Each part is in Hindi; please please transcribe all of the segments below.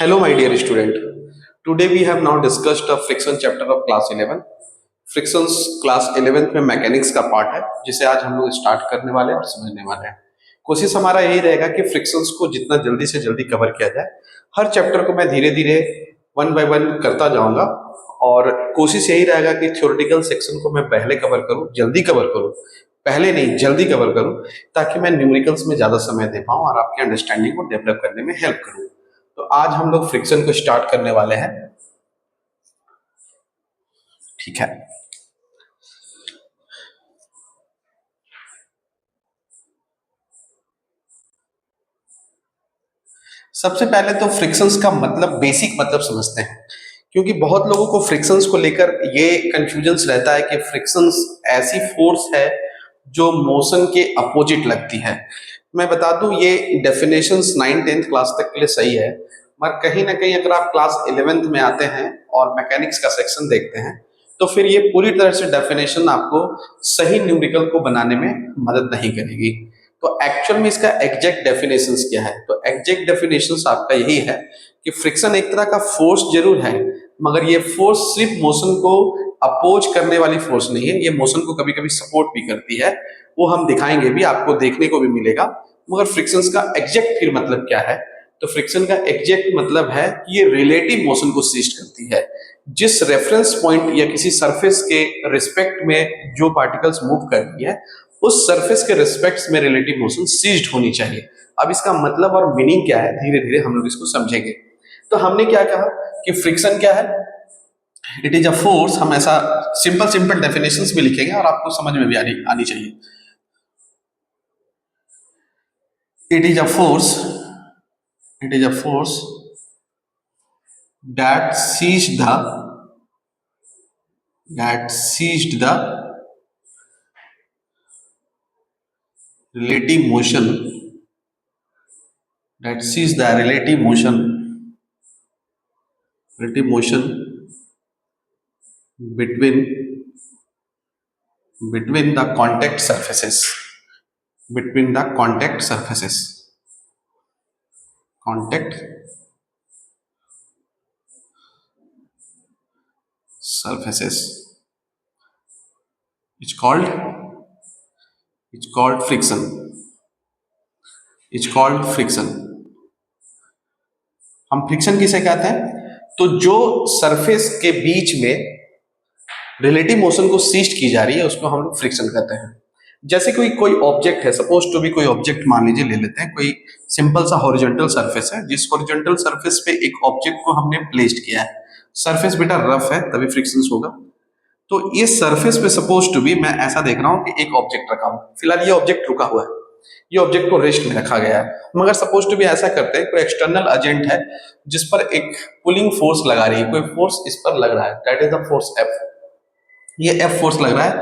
Hello, my dear student. Today we have now discussed the friction chapter of class 11. Frictions class 11th में मैकेनिक्स का पार्ट है जिसे आज हम लोग स्टार्ट करने वाले हैं और समझने वाले हैं। कोशिश हमारा यही रहेगा कि फ्रिक्शंस को जितना जल्दी से जल्दी कवर किया जाए। हर चैप्टर को मैं धीरे धीरे वन बाय वन करता जाऊंगा और कोशिश यही रहेगा कि थ्योरेटिकल सेक्शन को मैं पहले कवर करूं, जल्दी कवर करूं, पहले नहीं जल्दी कवर करूं, ताकि मैं न्यूमेरिकल्स में ज्यादा समय दे पाऊं और आपके अंडरस्टैंडिंग को डेवलप करने में हेल्प करूं। तो आज हम लोग फ्रिक्शन को स्टार्ट करने वाले हैं। ठीक है, सबसे पहले तो फ्रिक्शंस का मतलब बेसिक मतलब समझते हैं, क्योंकि बहुत लोगों को फ्रिक्शंस को लेकर ये कंफ्यूजन्स रहता है कि फ्रिक्शंस ऐसी फोर्स है जो मोशन के अपोजिट लगती है। मैं बता दूं ये डेफिनेशंस 9th-10th क्लास तक के लिए सही है, मगर कहीं ना कहीं अगर आप क्लास 11th में आते हैं और मैकेनिक्स का सेक्शन देखते हैं तो फिर ये पूरी तरह से डेफिनेशन आपको सही न्यूमेरिकल को बनाने में मदद नहीं करेगी। तो एक्चुअल में इसका एग्जैक्ट डेफिनेशंस क्या है? तो एग्जैक्ट डेफिनेशंस आपका यही है कि फ्रिक्शन एक तरह का फोर्स जरूर है, मगर ये फोर्स सिर्फ मोशन को अपोज करने वाली फोर्स नहीं है, ये मोशन को कभी कभी सपोर्ट भी करती है। वो हम दिखाएंगे भी, आपको देखने को भी मिलेगा। मगर फ्रिक्शंस का एग्जैक्ट फिर मतलब क्या है? तो फ्रिक्शन का एग्जैक्ट मतलब है कि ये रिलेटिव मोशन को सीस्ट करती है। जिस रेफरेंस पॉइंट या किसी सरफेस के रिस्पेक्ट में जो पार्टिकल्स मूव कर रही है उस सरफेस के रिस्पेक्ट में रिलेटिव मोशन सीज्ड होनी चाहिए। अब इसका मतलब और मीनिंग क्या है धीरे धीरे हम लोग इसको समझेंगे। तो हमने क्या कहा कि फ्रिक्शन क्या है? It is a force. हम ऐसा सिंपल सिंपल डेफिनेशंस भी लिखेंगे और आपको समझ में भी आनी चाहिए। It is a force, it is a force that seized the relative motion, that seized the relative motion between the contact surfaces, contact surfaces. It's called friction. हम फ्रिक्शन किसे कहते हैं? तो जो सरफेस के बीच में रिलेटिव मोशन को सीस्ट की जा रही है उसको हम लोग फ्रिक्शन कहते हैं। जैसे कोई ऑब्जेक्ट है, सपोज टू भी कोई ऑब्जेक्ट मान लीजिए, ले लेते हैं कोई सिंपल सा हॉरिजॉन्टल सरफेस है, जिस हॉरिजॉन्टल सरफेस पे एक ऑब्जेक्ट को हमने प्लेस्ड किया है। सरफेस बेटा रफ है तभी फ्रिक्शन होगा। तो ये सरफेस पे सपोज टू भी मैं ऐसा देख रहा हूं कि एक ऑब्जेक्ट रखा हुआ, फिलहाल ये ऑब्जेक्ट रुका हुआ है, ये ऑब्जेक्ट को रेस्ट में रखा गया है। मगर सपोज टू भी ऐसा करते हैं कोई एक्सटर्नल एजेंट है जिस पर एक पुलिंग फोर्स लगा रही है, कोई फोर्स इस पर लग रहा है, that is the force F. ये एफ फोर्स लग रहा है,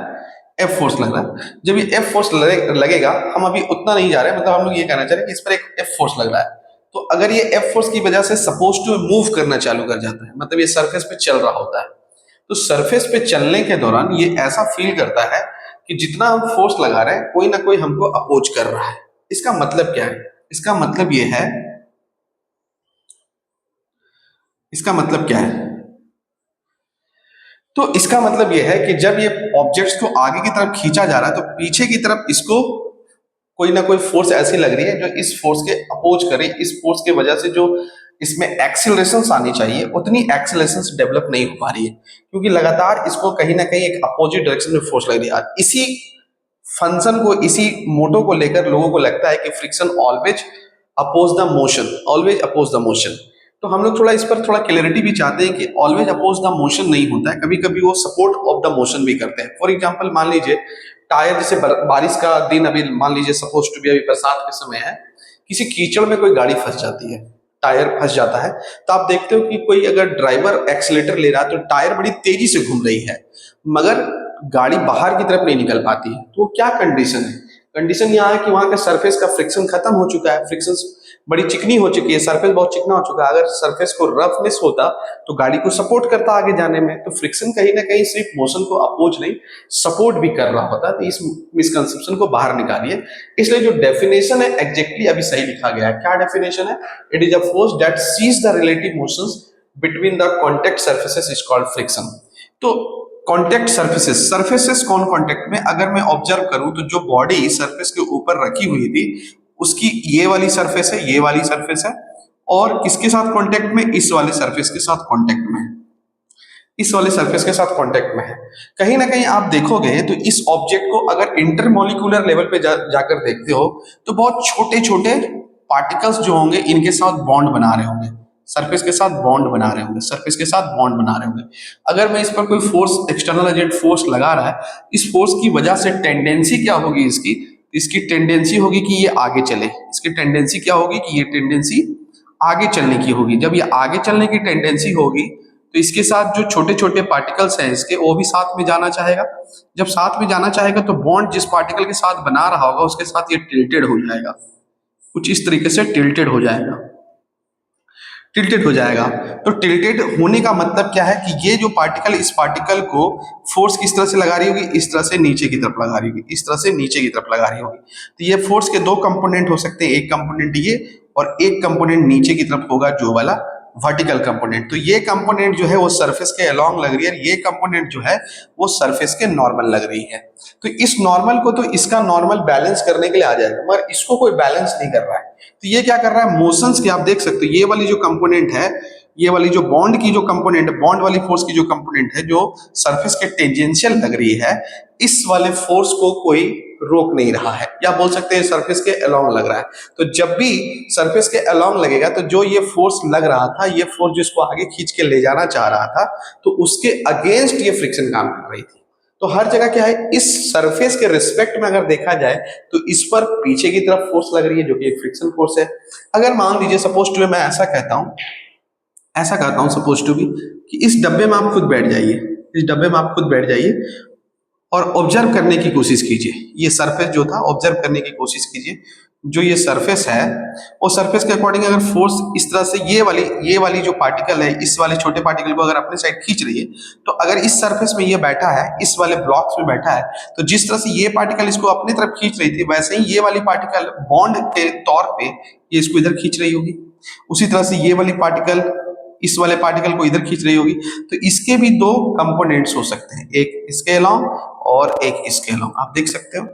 एफ फोर्स लग रहा है। जब ये एफ फोर्स लगेगा, हम अभी उतना नहीं जा रहे, मतलब हम लोग ये कहना चाह रहे हैं कि इस पर एक एफ फोर्स लग रहा है। तो अगर ये एफ फोर्स की वजह से सपोज टू मूव करना चालू कर जाता है, मतलब ये सरफेस पे चल रहा होता है, तो सरफेस पे चलने के दौरान ये ऐसा फील करता है कि जितना हम फोर्स लगा रहे हैं कोई ना कोई हमको अपोज कर रहा है। इसका मतलब क्या है? इसका मतलब ये है, इसका मतलब क्या है? तो इसका मतलब यह है कि जब ये ऑब्जेक्ट्स को आगे की तरफ खींचा जा रहा है तो पीछे की तरफ इसको कोई ना कोई फोर्स ऐसी लग रही है जो इस फोर्स के अपोज करे। इस फोर्स की वजह से जो इसमें एक्सीलरेशंस आनी चाहिए उतनी एक्सीलरेशंस डेवलप नहीं हो पा रही है, क्योंकि लगातार इसको कहीं ना कहीं एक अपोजिट डायरेक्शन में फोर्स लग रही है। इसी फंक्शन को, इसी मोटो को लेकर लोगों को लगता है कि friction always oppose the motion, always oppose the motion. तो हम लोग थोड़ा इस पर थोड़ा क्लैरिटी भी चाहते हैं कि ऑलवेज अपोज द मोशन नहीं होता है, कभी कभी वो सपोर्ट ऑफ द मोशन भी करते हैं। फॉर एग्जांपल मान लीजिए टायर, जैसे बारिश का दिन अभी मान लीजिए सपोज टू भी अभी बरसात के समय है, किसी कीचड़ में कोई गाड़ी फंस जाती है, टायर फंस जाता है, तो आप देखते हो कि कोई अगर ड्राइवर एक्सीलेटर ले रहा है तो टायर बड़ी तेजी से घूम रही है, मगर गाड़ी बाहर की तरफ नहीं निकल पाती है। तो क्या कंडीशन है? कंडीशन यहाँ है कि वहां का सरफेस का फ्रिक्शन खत्म हो चुका है, फ्रिक्शन बड़ी चिकनी हो चुकी है, सरफेस बहुत चिकना हो चुका है। अगर सरफेस को रफनेस होता तो गाड़ी को सपोर्ट करता आगे जाने में। तो फ्रिक्शन कहीं ना कहीं सिर्फ मोशन को अपोज नहीं, सपोर्ट भी कर रहा होता। तो इस मिसकंसेप्शन को बाहर निकालिए। इसलिए जो डेफिनेशन है एग्जैक्टली अभी सही लिखा गया है। क्या डेफिनेशन है? It is a force that cease the relative motions between the contact surfaces is called friction. तो कॉन्टेक्ट सर्फेसेस, सर्फेसेस कौन कॉन्टेक्ट में? अगर मैं ऑब्जर्व करूं तो जो बॉडी सर्फेस के ऊपर रखी हुई थी उसकी ये वाली सरफेस है, ये वाली सरफेस है, और किसके साथ कांटेक्ट में? इस वाले सरफेस के साथ कांटेक्ट में, इस वाले सरफेस के साथ कांटेक्ट में है। कहीं ना कहीं आप देखोगे तो इस ऑब्जेक्ट को अगर इंटरमोलिकुलर लेवल पे जाकर देखते हो तो बहुत छोटे छोटे पार्टिकल्स जो होंगे इनके साथ बॉन्ड बना रहे होंगे, सरफेस के साथ बॉन्ड बना रहे होंगे, सरफेस के साथ बॉन्ड बना रहे होंगे। अगर मैं इस पर कोई फोर्स, एक्सटर्नल एजेंट फोर्स लगा रहा है, इस फोर्स की वजह से टेंडेंसी क्या होगी इसकी? इसकी टेंडेंसी होगी कि ये आगे चले। इसकी टेंडेंसी क्या होगी? कि ये टेंडेंसी आगे चलने की होगी। जब ये आगे चलने की टेंडेंसी होगी तो इसके साथ जो छोटे छोटे पार्टिकल्स हैं इसके, वो भी साथ में जाना चाहेगा। जब साथ में जाना चाहेगा तो बॉन्ड जिस पार्टिकल के साथ बना रहा होगा उसके साथ ये टिल्टेड हो जाएगा, कुछ इस तरीके से टिल्टेड हो जाएगा, टिल्टेड हो जाएगा। तो टिल्टेड होने का मतलब क्या है? कि ये जो पार्टिकल, इस पार्टिकल को फोर्स किस तरह से लगा रही होगी? इस तरह से नीचे की तरफ लगा रही होगी, इस तरह से नीचे की तरफ लगा रही होगी। तो ये फोर्स के दो कंपोनेंट हो सकते हैं, एक कंपोनेंट ये और एक कंपोनेंट नीचे की तरफ होगा जो वाला वर्टिकल कंपोनेंट। तो ये कंपोनेंट जो है वो सरफेस के अलोंग लग रही है, ये कंपोनेंट जो है वो सरफेस के नॉर्मल लग रही है। तो इस नॉर्मल को तो इसका नॉर्मल बैलेंस करने के लिए आ जाएगा, मगर इसको कोई बैलेंस नहीं कर रहा है। तो ये क्या कर रहा है? मोशंस की आप देख सकते हो, ये वाली जो कंपोनेंट है, ये वाली जो बॉन्ड की जो कंपोनेंट है, बॉन्ड वाली फोर्स की जो कंपोनेंट है जो सरफेस के टेंजेंशियल लग रही है, इस वाले फोर्स को कोई रोक नहीं रहा है, या बोल सकते हैं सरफेस के अलोंग लग रहा है। तो जब भी सरफेस के अलोंग लगेगा तो जो ये फोर्स लग रहा था, ये फोर्स जिसको आगे खींच के ले जाना चाह रहा था, तो उसके अगेंस्ट ये फ्रिक्शन काम कर रही थी। तो हर जगह क्या है, इस सरफेस के रिस्पेक्ट में अगर देखा जाए तो इस पर पीछे की तरफ फोर्स लग रही है जो कि एक फ्रिक्शन फोर्स है। अगर मान लीजिए सपोज टू मैं ऐसा कहता हूं सपोज टू भी कि इस डब्बे में आप खुद बैठ जाइए, इस डब्बे में आप खुद बैठ जाइए और ऑब्जर्व करने की कोशिश कीजिए। ये सरफेस जो था ऑब्जर्व करने की कोशिश कीजिए। जो ये सरफेस है वो सरफेस के अकॉर्डिंग अगर फोर्स इस तरह से ये वाली जो पार्टिकल है, इस वाले छोटे पार्टिकल को अगर अपने साइड खींच रही है, तो अगर इस सरफेस में ये बैठा है, इस वाले ब्लॉक्स में बैठा है, तो जिस तरह से ये पार्टिकल इसको अपनी तरफ खींच रही थी, वैसे ही ये वाली पार्टिकल बॉन्ड के तौर पे ये इसको इधर खींच रही होगी। उसी तरह से ये वाली पार्टिकल इस वाले पार्टिकल को इधर खींच रही होगी। तो इसके भी दो कंपोनेंट्स हो सकते हैं, एक इसके अलोंग और एक इसके अलोंग। आप देख सकते हो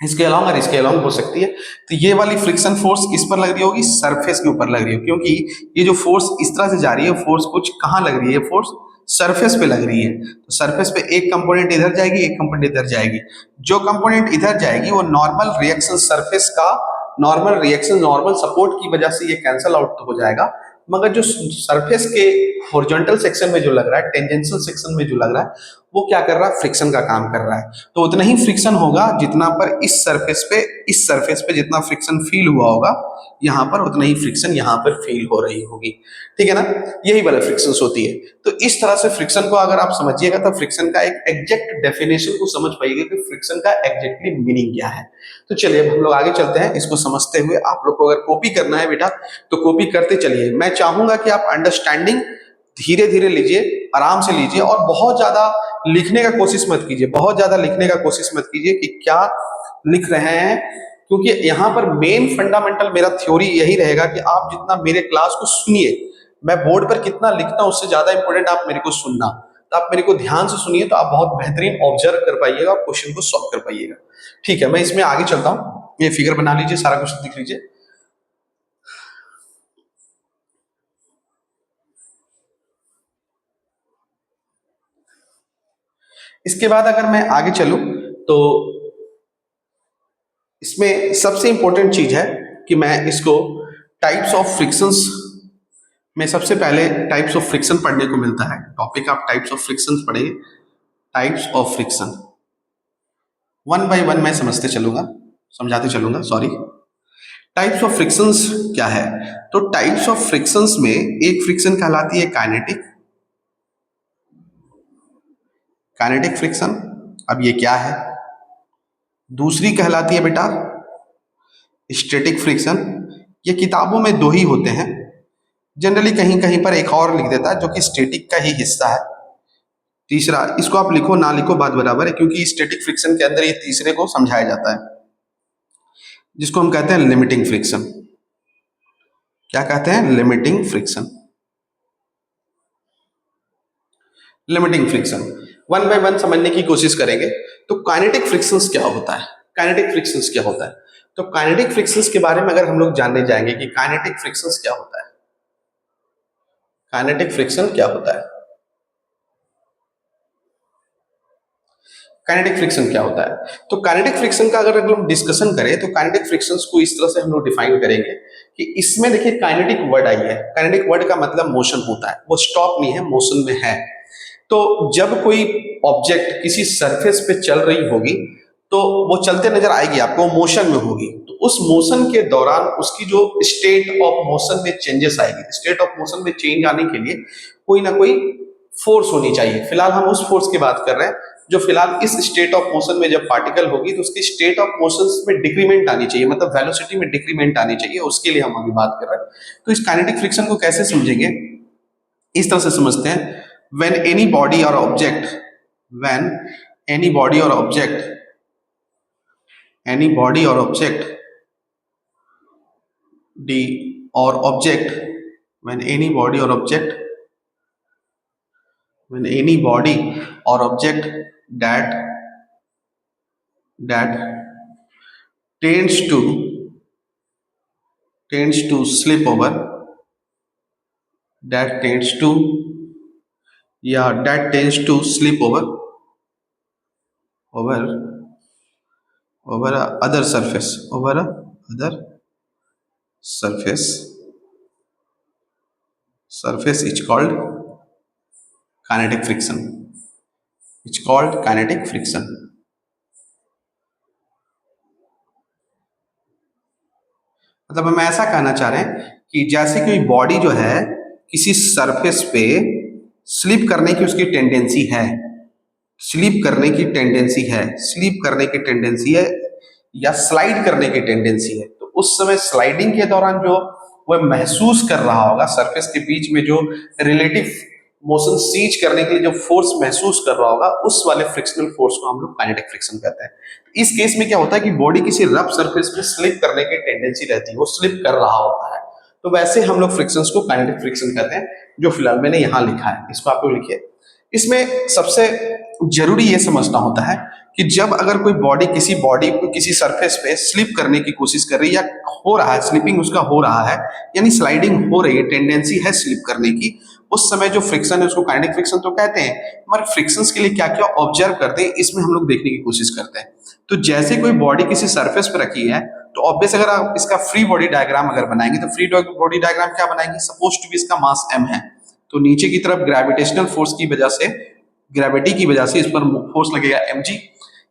इसके अलोंग और इसके अलोंग हो सकती है। तो ये वाली फ्रिक्शन फोर्स किस पर लग रही होगी? सरफेस के ऊपर लग रही है, क्योंकि ये जो फोर्स इस तरह से जा रही है, फोर्स कुछ कहाँ लग रही है? फोर्स सरफेस पे लग रही है। तो सरफेस पे एक कंपोनेंट इधर जाएगी, एक कंपोनेंट इधर जाएगी। जो कंपोनेंट इधर जाएगी वो नॉर्मल रिएक्शन, सरफेस का नॉर्मल रिएक्शन, नॉर्मल सपोर्ट की वजह से ये कैंसल आउट तो हो जाएगा, मगर जो सरफेस के हॉरिजॉन्टल सेक्शन में जो लग रहा है, टेंजेंशियल सेक्शन में जो लग रहा है, वो क्या कर रहा है? फ्रिक्शन का काम कर रहा है। तो उतना ही फ्रिक्शन होगा जितना पर इस सरफेस पे जितना फ्रिक्शन फील हुआ होगा, यहाँ पर उतना ही फ्रिक्शन यहाँ पर फील हो रही होगी। ठीक है ना? यही वाला फ्रिक्शन होती है। तो इस तरह से फ्रिक्शन को अगर आप समझिएगा तो फ्रिक्शन का एक एग्जैक्ट डेफिनेशन को समझ पाइएगा कि फ्रिक्शन का एग्जैक्टली मीनिंग क्या है। तो चलिए अब हम लोग आगे चलते हैं। इसको समझते हुए आप लोग को अगर कॉपी करना है बेटा तो कॉपी करते चलिए। मैं चाहूंगा कि आप अंडरस्टैंडिंग धीरे धीरे लीजिए, आराम से लीजिए, और बहुत ज्यादा लिखने का कोशिश मत कीजिए, बहुत ज्यादा लिखने का कोशिश मत कीजिए कि क्या लिख रहे हैं, क्योंकि यहाँ पर मेन फंडामेंटल मेरा थ्योरी यही रहेगा कि आप जितना मेरे क्लास को सुनिए, मैं बोर्ड पर कितना लिखता हूं उससे ज्यादा इंपॉर्टेंट आप मेरे को सुनना। तो आप मेरे को ध्यान से सुनिए तो आप बहुत बेहतरीन ऑब्जर्व कर पाइएगा और क्वेश्चन को सॉल्व कर पाइएगा। ठीक है, मैं इसमें आगे चलता हूँ। ये फिगर बना लीजिए, सारा क्वेश्चन दिख लीजिए। इसके बाद अगर मैं आगे चलूं तो इसमें सबसे इंपॉर्टेंट चीज है कि मैं इसको टाइप्स ऑफ फ्रिक्शंस में, सबसे पहले टाइप्स ऑफ फ्रिक्शन पढ़ने को मिलता है। टॉपिक आप टाइप्स ऑफ फ्रिक्शन पढ़िए, types of friction one by one मैं समझाते चलूंगा सॉरी। टाइप्स ऑफ फ्रिक्शंस क्या है? तो टाइप्स ऑफ फ्रिक्शंस में एक फ्रिक्शन कहलाती है काइनेटिक, काइनेटिक फ्रिक्शन। अब ये क्या है? दूसरी कहलाती है बेटा स्टैटिक फ्रिक्शन, ये किताबों में दो ही होते हैं, जनरली कहीं कहीं पर एक और लिख देता है जो कि स्टैटिक का ही हिस्सा है। तीसरा, इसको आप लिखो ना लिखो बात बराबर है, क्योंकि स्टैटिक फ्रिक्शन के अंदर ये तीसरे को समझाया जाता है, जिसको हम कहते हैं लिमिटिंग फ्रिक्शन। क्या कहते हैं? Limiting friction. Limiting friction one by one समझने की कोशिश करेंगे। तो काइनेटिक फ्रिक्शंस क्या होता है? काइनेटिक फ्रिक्शंस क्या होता है? तो काइनेटिक फ्रिक्शंस के बारे में अगर हम लोग जानने जाएंगे कि काइनेटिक फ्रिक्शंस क्या होता है, काइनेटिक फ्रिक्शन क्या होता है, काइनेटिक फ्रिक्शन क्या होता है, तो काइनेटिक फ्रिक्शन का अगर हम डिस्कशन करें तो काइनेटिक फ्रिक्शंस को इस तरह से हम लोग डिफाइन करेंगे कि इसमें देखिए काइनेटिक वर्ड आई है। काइनेटिक वर्ड का मतलब मोशन होता है, वो स्टॉप नहीं है, मोशन में है। तो जब कोई ऑब्जेक्ट किसी सरफेस पे चल रही होगी तो वो चलते नजर आएगी आपको, मोशन में होगी, तो उस मोशन के दौरान उसकी जो स्टेट ऑफ मोशन में चेंजेस आएगी। स्टेट ऑफ मोशन में चेंज आने के लिए कोई ना कोई फोर्स होनी चाहिए। फिलहाल हम उस फोर्स की बात कर रहे हैं जो फिलहाल इस स्टेट ऑफ मोशन में जब पार्टिकल होगी तो उसकी स्टेट ऑफ मोशन में डिक्रीमेंट आनी चाहिए, मतलब वेलोसिटी में डिक्रीमेंट आनी चाहिए, उसके लिए हम अभी बात कर रहे हैं। तो इस काइनेटिक फ्रिक्शन को कैसे समझेंगे, इस तरह से समझते हैं। when any body or object when any body or object any body or object the or object when any body or object when any body or object that that tends to slip over that tends to that tends to slip over over a other surface over a other surface is called kinetic friction. It's called kinetic friction. मतलब हम ऐसा कहना चाह रहे हैं कि जैसे कोई बॉडी जो है किसी सरफेस पे स्लिप करने की उसकी टेंडेंसी है, स्लिप करने की टेंडेंसी है, स्लिप करने की टेंडेंसी है या स्लाइड करने की टेंडेंसी है, तो उस समय स्लाइडिंग के दौरान जो वह महसूस कर रहा होगा सरफेस के बीच में जो रिलेटिव मोशन सीज करने के लिए जो फोर्स महसूस कर रहा होगा, उस वाले फ्रिक्शनल फोर्स को हम लोग काइनेटिक फ्रिक्शन कहते हैं। इस केस में क्या होता है कि बॉडी किसी रफ सरफेस पे स्लिप करने की टेंडेंसी रहती है, वो स्लिप कर रहा होता है, तो वैसे हम लोग फ्रिक्शंस को काइनेटिक फ्रिक्शन कहते हैं, जो फिलहाल मैंने यहां लिखा है, इसको आप लोग लिखिए। इसमें सबसे जरूरी ये समझना होता है कि जब अगर कोई बॉडी को किसी सरफेस पे स्लिप करने की कोशिश कर रही है या हो रहा है, स्लिपिंग उसका हो रहा है, यानी स्लाइडिंग हो रही है, टेंडेंसी है स्लिप करने की, उस समय जो फ्रिक्शन है उसको काइनेटिक फ्रिक्शन तो कहते हैं। मगर फ्रिक्शंस के लिए क्या क्या ऑब्जर्व करते हैं, इसमें हम लोग देखने की कोशिश करते हैं। तो जैसे कोई बॉडी किसी सरफेस पे रखी है तो ऑब्वियस अगर आप इसका फ्री बॉडी डायग्राम अगर बनाएंगे तो फ्री बॉडी डायग्राम क्या बनाएंगे, सपोज टू बी इसका मास m है, तो नीचे की तरफ ग्रेविटेशनल फोर्स की वजह से, ग्रेविटी की वजह से इस पर फोर्स लगेगा mg।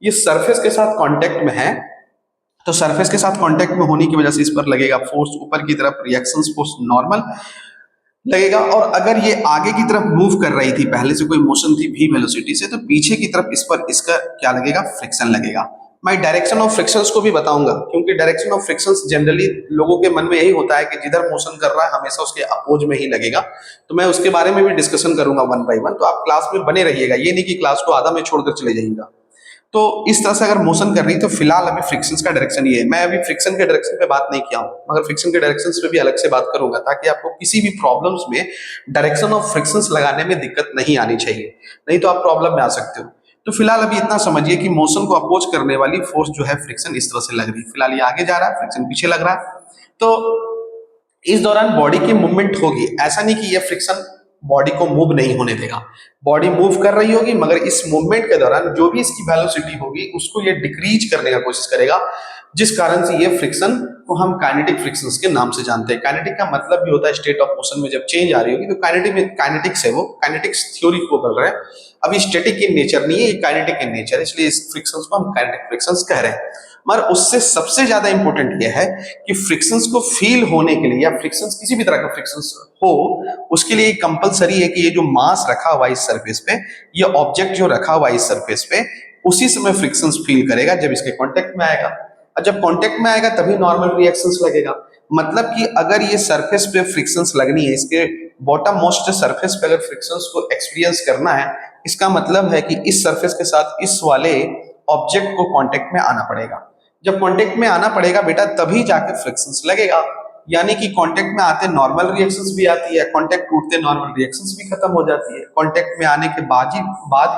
ये सरफेस के साथ कांटेक्ट में है, तो सरफेस के साथ कांटेक्ट में होने की वजह से इस पर लगेगा फोर्स ऊपर की तरफ, रिएक्शन फोर्स नॉर्मल लगेगा। और अगर ये आगे की तरफ मूव कर रही थी, पहले से कोई मोशन थी v वेलोसिटी से, तो पीछे की तरफ इस पर इसका क्या लगेगा, फ्रिक्शन लगेगा। मैं डायरेक्शन ऑफ फ्रिक्शंस को भी बताऊंगा, क्योंकि डायरेक्शन ऑफ फ्रिक्शंस जनरली लोगों के मन में यही होता है कि जिधर मोशन कर रहा है हमेशा उसके अपोज में ही लगेगा। तो मैं उसके बारे में भी डिस्कशन करूंगा वन बाय वन, तो आप क्लास में बने रहिएगा, ये नहीं कि क्लास को आधा में छोड़कर चले जाइएगा। तो इस तरह से अगर मोशन कर रही है तो फिलहाल अभी फ्रिक्शंस का डायरेक्शन ये है। मैं अभी फ्रिक्शन के डायरेक्शन पे बात नहीं किया हूं, मगर फ्रिक्शन के डायरेक्शंस पे भी अलग से बात करूंगा, ताकि आपको किसी भी प्रॉब्लम्स में डायरेक्शन ऑफ फ्रिक्शंस लगाने में दिक्कत नहीं आनी चाहिए, नहीं तो आप प्रॉब्लम में आ सकते हो। तो फिलहाल अभी इतना समझिए कि मोशन को अपोज करने वाली फोर्स जो है फ्रिक्शन इस तरह से लग रही है। फिलहाल ये आगे जा रहा है, फ्रिक्शन पीछे लग रहा है, तो इस दौरान बॉडी की मूवमेंट होगी। ऐसा नहीं कि ये फ्रिक्शन बॉडी को मूव नहीं होने देगा, बॉडी मूव कर रही होगी, मगर इस मूवमेंट के दौरान जो भी इसकी वेलोसिटी होगी उसको ये डिक्रीज करने का कोशिश करेगा, जिस कारण से ये फ्रिक्शन को हम काइनेटिक फ्रिक्शंस के नाम से जानते हैं। काइनेटिक का मतलब भी होता है स्टेट ऑफ मोशन में जब चेंज आ रही होगी, तो काइनेटिक में काइनेटिक्स है, वो काइनेटिक्स थ्योरी को बोल रहे हैं। अभी स्टैटिक इन नेचर नहीं है, ये काइनेटिक इन नेचर है, इसलिए इस फ्रिक्शंस को हम काइनेटिक फ्रिक्शंस कह रहे हैं। मगर उससे सबसे ज्यादा इंपॉर्टेंट यह है कि फ्रिक्शंस को फील होने के लिए, या फ्रिक्शंस किसी भी तरह का फ्रिक्शंस हो, उसके लिए कंपलसरी है कि ये जो मास रखा हुआ इस सरफेस पे, ये ऑब्जेक्ट जो रखा हुआ इस सरफेस पे, उसी समय फ्रिक्शंस फील करेगा जब इसके कांटेक्ट में आएगा, और जब कांटेक्ट में आएगा तभी नॉर्मल रिएक्शंस लगेगा। मतलब कि अगर ये सरफेस पे फ्रिक्शंस लगनी है, इसके बॉटम मोस्ट सरफेस पे अगर फ्रिक्शंस को एक्सपीरियंस करना है, इसका मतलब है कि इस सरफेस के साथ इस वाले ऑब्जेक्ट को कांटेक्ट में आना पड़ेगा। जब कांटेक्ट में आना पड़ेगा बेटा तभी जाके फ्रिक्शंस लगेगा। यानी कि कांटेक्ट में आते नॉर्मल रिएक्शंस भी आती है, कांटेक्ट टूटते नॉर्मल रिएक्शंस भी खत्म हो जाती है, कांटेक्ट में आने के बाद ही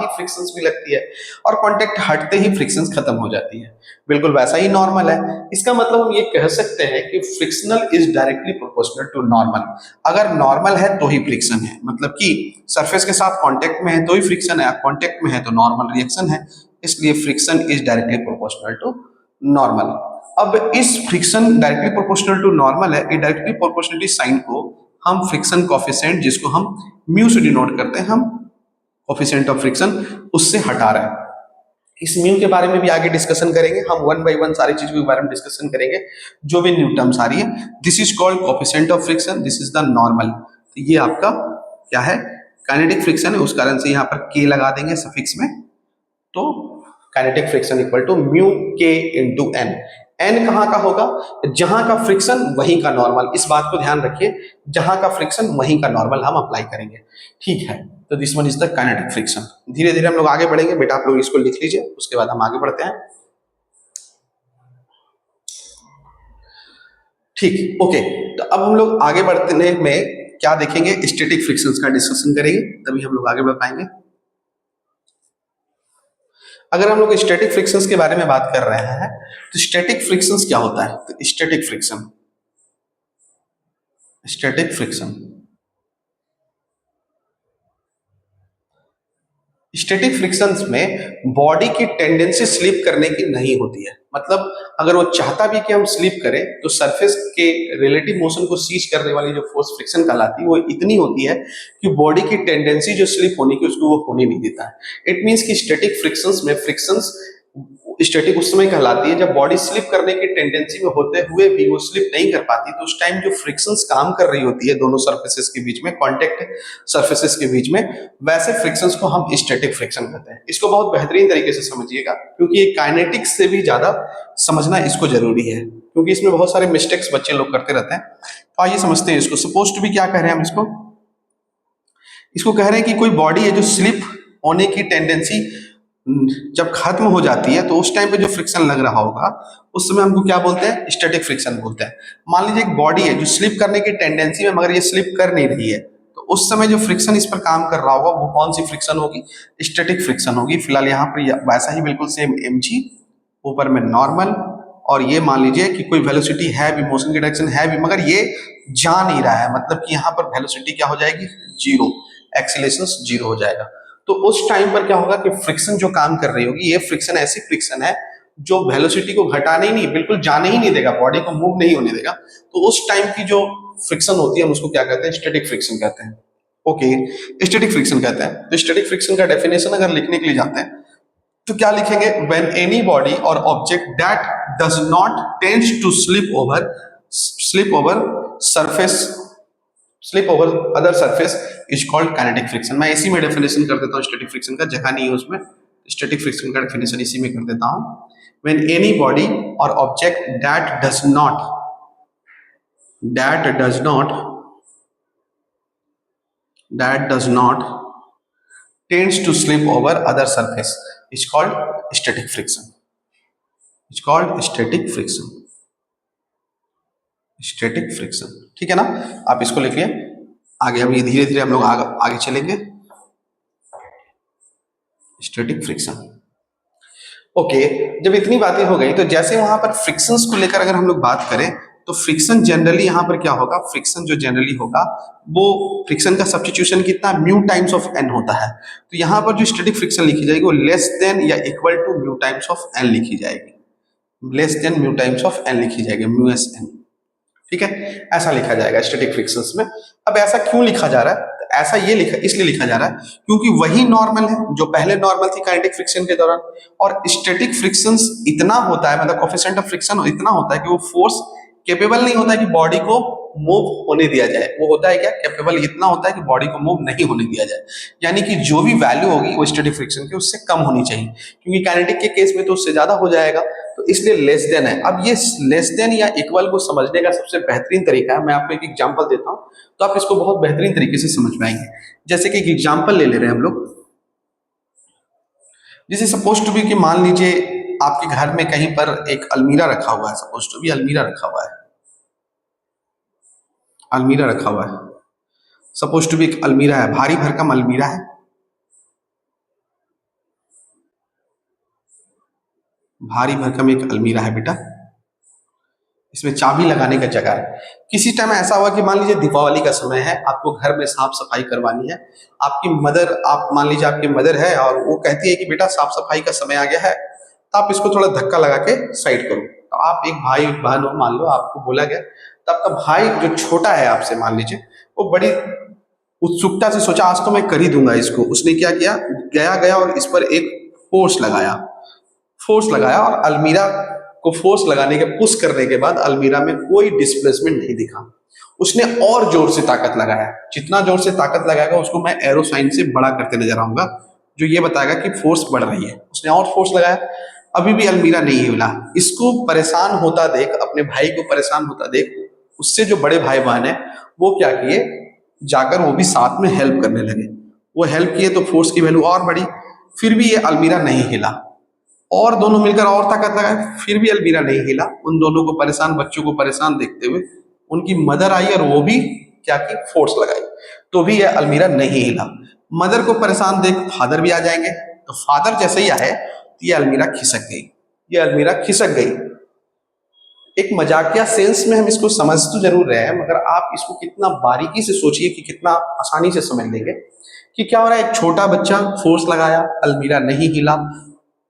फ्रिक्शंस भी लगती है, और कांटेक्ट हटते ही फ्रिक्शंस खत्म हो जाती है। बिल्कुल वैसा ही नॉर्मल है। इसका मतलब हम ये कह सकते हैं कि frictional is directly proportional to normal. अगर नॉर्मल है तो ही फ्रिक्शन है, मतलब कि सरफेस के साथ कांटेक्ट में है तो ही फ्रिक्शन है, कांटेक्ट में है तो नॉर्मल रिएक्शन है, इसलिए friction is directly proportional to normal. अब इस friction directly proportional to normal है, डायरेक्टली प्रोपोर्शनलिटी साइन को हम फ्रिक्शन कॉफिशिएंट, जिसको हम म्यू से डिनोट करते हैं, हम कॉफिशिएंट ऑफ फ्रिक्शन, उससे हटा रहे हैं। इस म्यू के बारे में भी आगे डिस्कशन करेंगे हम, वन बाय वन सारी चीजों के बारे में डिस्कशन करेंगे, जो भी न्यू टर्म्स आ रही है। This is called coefficient of friction, this is the normal. तो ये आपका क्या है, काइनेटिक फ्रिक्शन है, उस कारण से यहाँ पर के लगा देंगे सफिक्स में। तो kinetic friction equal to mu k into N. N कहाँ का होगा, जहां का फ्रिक्शन वहीं का नॉर्मल, इस बात को ध्यान रखिए, जहां का फ्रिक्शन वहीं का नॉर्मल हम अप्लाई करेंगे। ठीक है, तो this one is the kinetic friction. धीरे धीरे हम लोग आगे बढ़ेंगे, बेटा आप लोग इसको लिख लीजिए, उसके बाद हम आगे बढ़ते हैं। ठीक, ओके। तो अब हम लोग आगे बढ़ने में क्या देखेंगे, स्टैटिक फ्रिक्शंस का डिस्कशन करेंगे, तभी हम लोग आगे बढ़ पाएंगे। अगर हम लोग स्टैटिक फ्रिक्शंस के बारे में बात कर रहे हैं, तो स्टैटिक फ्रिक्शंस क्या होता है, तो static friction, static friction, static frictions में बॉडी की टेंडेंसी स्लिप करने की नहीं होती है। मतलब अगर वो चाहता भी कि हम स्लिप करें, तो सरफेस के रिलेटिव मोशन को सीज करने वाली जो फोर्स फ्रिक्शन कहलाती है वो इतनी होती है कि बॉडी की टेंडेंसी जो स्लिप होने की उसको वो होने नहीं देता है। इट मीन्स कि स्टैटिक फ्रिक्शंस में फ्रिक्शंस स्टैटिक उस समय कहलाती है जब बॉडी स्लिप करने की टेंडेंसी में होते हुए भी वो स्लिप नहीं कर पाती, तो उस टाइम जो फ्रिक्शंस काम कर रही होती है दोनों सरफेसेस के बीच में, कांटेक्ट सरफेसेस के बीच में, वैसे फ्रिक्शंस को हम स्टैटिक फ्रिक्शन कहते हैं। इसको बहुत बेहतरीन तरीके से समझिएगा, क्योंकि ये काइनेटिक्स से भी ज्यादा समझना इसको जरूरी है, क्योंकि इसमें बहुत सारे मिस्टेक्स बच्चे लोग करते रहते हैं। तो आइए समझते हैं इसको। सपोज टू भी क्या कह रहे हैं हम इसको, इसको कह रहे हैं कि कोई बॉडी है जो स्लिप होने की टेंडेंसी जब खत्म हो जाती है, तो उस टाइम पे जो फ्रिक्शन लग रहा होगा उस समय हमको क्या बोलते हैं, स्टैटिक फ्रिक्शन बोलते हैं। मान लीजिए एक बॉडी है जो स्लिप करने की टेंडेंसी में, मगर ये स्लिप कर नहीं रही है, तो उस समय जो फ्रिक्शन इस पर काम कर रहा होगा वो कौन सी फ्रिक्शन होगी, स्टैटिक फ्रिक्शन होगी। फिलहाल यहाँ पर वैसा ही बिल्कुल सेम mg, ऊपर में नॉर्मल, और ये मान लीजिए कि कोई वेलोसिटी है भी, मोशन की डायरेक्शन है भी, मगर ये जा नहीं रहा है, मतलब कि यहाँ पर वेलोसिटी क्या हो जाएगी, जीरो, एक्सीलरेशन जीरो हो जाएगा। तो उस टाइम पर क्या होगा कि फ्रिक्शन जो काम कर रही होगी, ये फ्रिक्शन ऐसी फ्रिक्शन है जो वेलोसिटी को घटाने ही नहीं, बिल्कुल जाने ही नहीं देगा, बॉडी को मूव नहीं होने देगा। तो उस टाइम की जो फ्रिक्शन होती है हम उसको क्या कहते हैं, स्टैटिक फ्रिक्शन कहते हैं। ओके, स्टैटिक फ्रिक्शन कहते हैं। तो स्टैटिक फ्रिक्शन का डेफिनेशन अगर लिखने के लिए जाते हैं तो क्या लिखेंगे, व्हेन एनी बॉडी और object that does not tends to slip over surface, slip over other surface is called kinetic friction. मैं इसी में डेफिनेशन कर देता हूँ स्टैटिक फ्रिक्शन का, जगह नहीं है उसमें, स्टैटिक फ्रिक्शन का डेफिनेशन इसी में कर देता हूँ। व्हेन एनी बॉडी और object that does not tends to slip over other surface is called static friction, is called static friction। ठीक है ना, आप इसको लिखिए आगे। अभी धीरे धीरे हम लोग आगे चलेंगे। Static friction, okay. जब इतनी बातें हो गई, तो जैसे वहां पर फ्रिक्शंस को लेकर अगर हम लोग बात करें, तो फ्रिक्शन जनरली यहाँ पर क्या होगा, फ्रिक्शन जो जनरली होगा वो फ्रिक्शन का सब्स्टिट्यूशन कितना, म्यू टाइम्स ऑफ एन होता है। तो यहाँ पर जो स्टैटिक फ्रिक्शन लिखी जाएगी वो लेस देन या equal to mu times of N लिखी जाएगी, less than mu times of N लिखी जाएगी, म्यू एस एन। ठीक है, ऐसा लिखा जाएगा स्टैटिक फ्रिक्शंस में। अब ऐसा क्यों लिखा जा रहा है, तो ऐसा ये इसलिए लिखा जा रहा है क्योंकि वही नॉर्मल है जो पहले नॉर्मल थी काइनेटिक फ्रिक्शन के दौरान, और स्टैटिक फ्रिक्शंस इतना होता है, मतलब कोएफिशिएंट ऑफ फ्रिक्शन इतना होता है कि वो फोर्स केपेबल नहीं होता है कि बॉडी को मूव होने दिया जाए। वो होता है क्या, केपेबल इतना होता है कि बॉडी को मूव नहीं होने दिया जाए, यानी कि जो भी वैल्यू होगी वो स्टैटिक फ्रिक्शन की उससे कम होनी चाहिए, क्योंकि काइनेटिक के केस में तो उससे ज्यादा हो जाएगा। तो इसलिए लेस देन है। अब ये लेस देन या इक्वल को समझने का सबसे बेहतरीन तरीका है, मैं आपको एक एग्जांपल देता हूं तो आप इसको बहुत बेहतरीन तरीके से समझ पाएंगे। जैसे कि एक एग्जांपल ले ले रहे हैं हम लोग, जैसे सपोज टू बी कि मान लीजिए आपके घर में कहीं पर एक अलमीरा रखा हुआ है, सपोज टू बी अलमीरा रखा हुआ है, अलमीरा रखा हुआ है, सपोज टू बी एक अलमीरा है, भारी भरकम अलमीरा है, भारी भरकम एक अलमीरा है बेटा, इसमें चाबी लगाने का जगह है। किसी टाइम ऐसा हुआ कि मान लीजिए दीपावली का समय है, आपको घर में साफ सफाई करवानी है, आपकी मदर, आप मान लीजिए आपकी मदर है और वो कहती है कि बेटा साफ सफाई का समय आ गया है, तो आप इसको थोड़ा धक्का लगा के साइड करो। तो आप एक भाई बहन हो, मान लो आपको बोला गया, तो आपका भाई जो छोटा है आपसे, मान लीजिए वो बड़ी उत्सुकता से सोचा आज तो मैं कर ही दूंगा इसको, उसने क्या किया, गया गया और इस पर एक फोर्स लगाया, फोर्स लगाया और अलमीरा को फोर्स लगाने के पुश करने के बाद अलमीरा में कोई डिस्प्लेसमेंट नहीं दिखा। उसने और जोर से ताकत लगाया, जितना जोर से ताकत लगाएगा उसको मैं एरो साइन से बड़ा करते नजर आऊंगा, जो ये बताएगा कि फोर्स बढ़ रही है। उसने और फोर्स लगाया, अभी भी अलमीरा नहीं हिला। इसको परेशान होता देख, अपने भाई को परेशान होता देख, उससे जो बड़े भाई बहन है वो क्या किए, जाकर वो भी साथ में हेल्प करने लगे। वो हेल्प किए तो फोर्स की वैल्यू और बढ़ी, फिर भी ये अलमीरा नहीं हिला, और दोनों मिलकर और ताकत लगाए, फिर भी अलमीरा नहीं हिला। उन दोनों को परेशान, बच्चों को परेशान देखते हुए उनकी मदर आई और वो भी क्या की, फोर्स लगाई, तो भी यह अलमीरा नहीं हिला। मदर को परेशान देख फादर भी आ जाएंगे, तो फादर जैसे ही आए तो ये अलमीरा खिसक गई, ये अलमीरा खिसक गई। एक मजाकिया सेंस में हम इसको समझ तो जरूर रहे हैं, मगर आप इसको कितना बारीकी से सोचिए कि कितना आसानी से समझ लेंगे कि क्या हो रहा है। एक छोटा बच्चा फोर्स लगाया, अलमीरा नहीं हिला,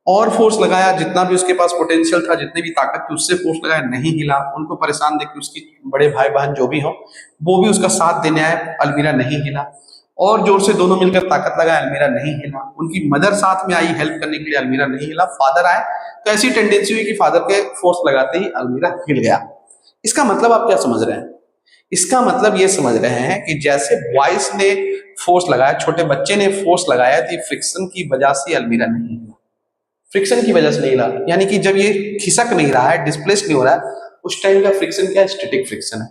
और फोर्स लगाया, जितना भी उसके पास पोटेंशियल था, जितनी भी ताकत थी उससे फोर्स लगाया, नहीं हिला। उनको परेशान देख के उसकी बड़े भाई बहन जो भी हो वो भी उसका साथ देने आए, अलमीरा नहीं हिला। और जोर से दोनों मिलकर ताकत लगाए, अलमीरा नहीं हिला। उनकी मदर साथ में आई हेल्प करने के लिए, अलमीरा नहीं हिला। फादर आए तो ऐसी टेंडेंसी हुई कि फादर के फोर्स लगाते ही अलमीरा हिल गया। इसका मतलब आप क्या समझ रहे हैं? इसका मतलब ये समझ रहे हैं कि जैसे बॉयज ने फोर्स लगाया, छोटे बच्चे ने फोर्स लगाया, तो फ्रिक्शन की वजह से अलमीरा नहीं हिला, फ्रिक्शन की वजह से नहीं हिला। यानी कि जब ये खिसक नहीं रहा है, डिस्प्लेस नहीं हो रहा है, उस टाइम का फ्रिक्शन क्या है, स्टैटिक फ्रिक्शन है।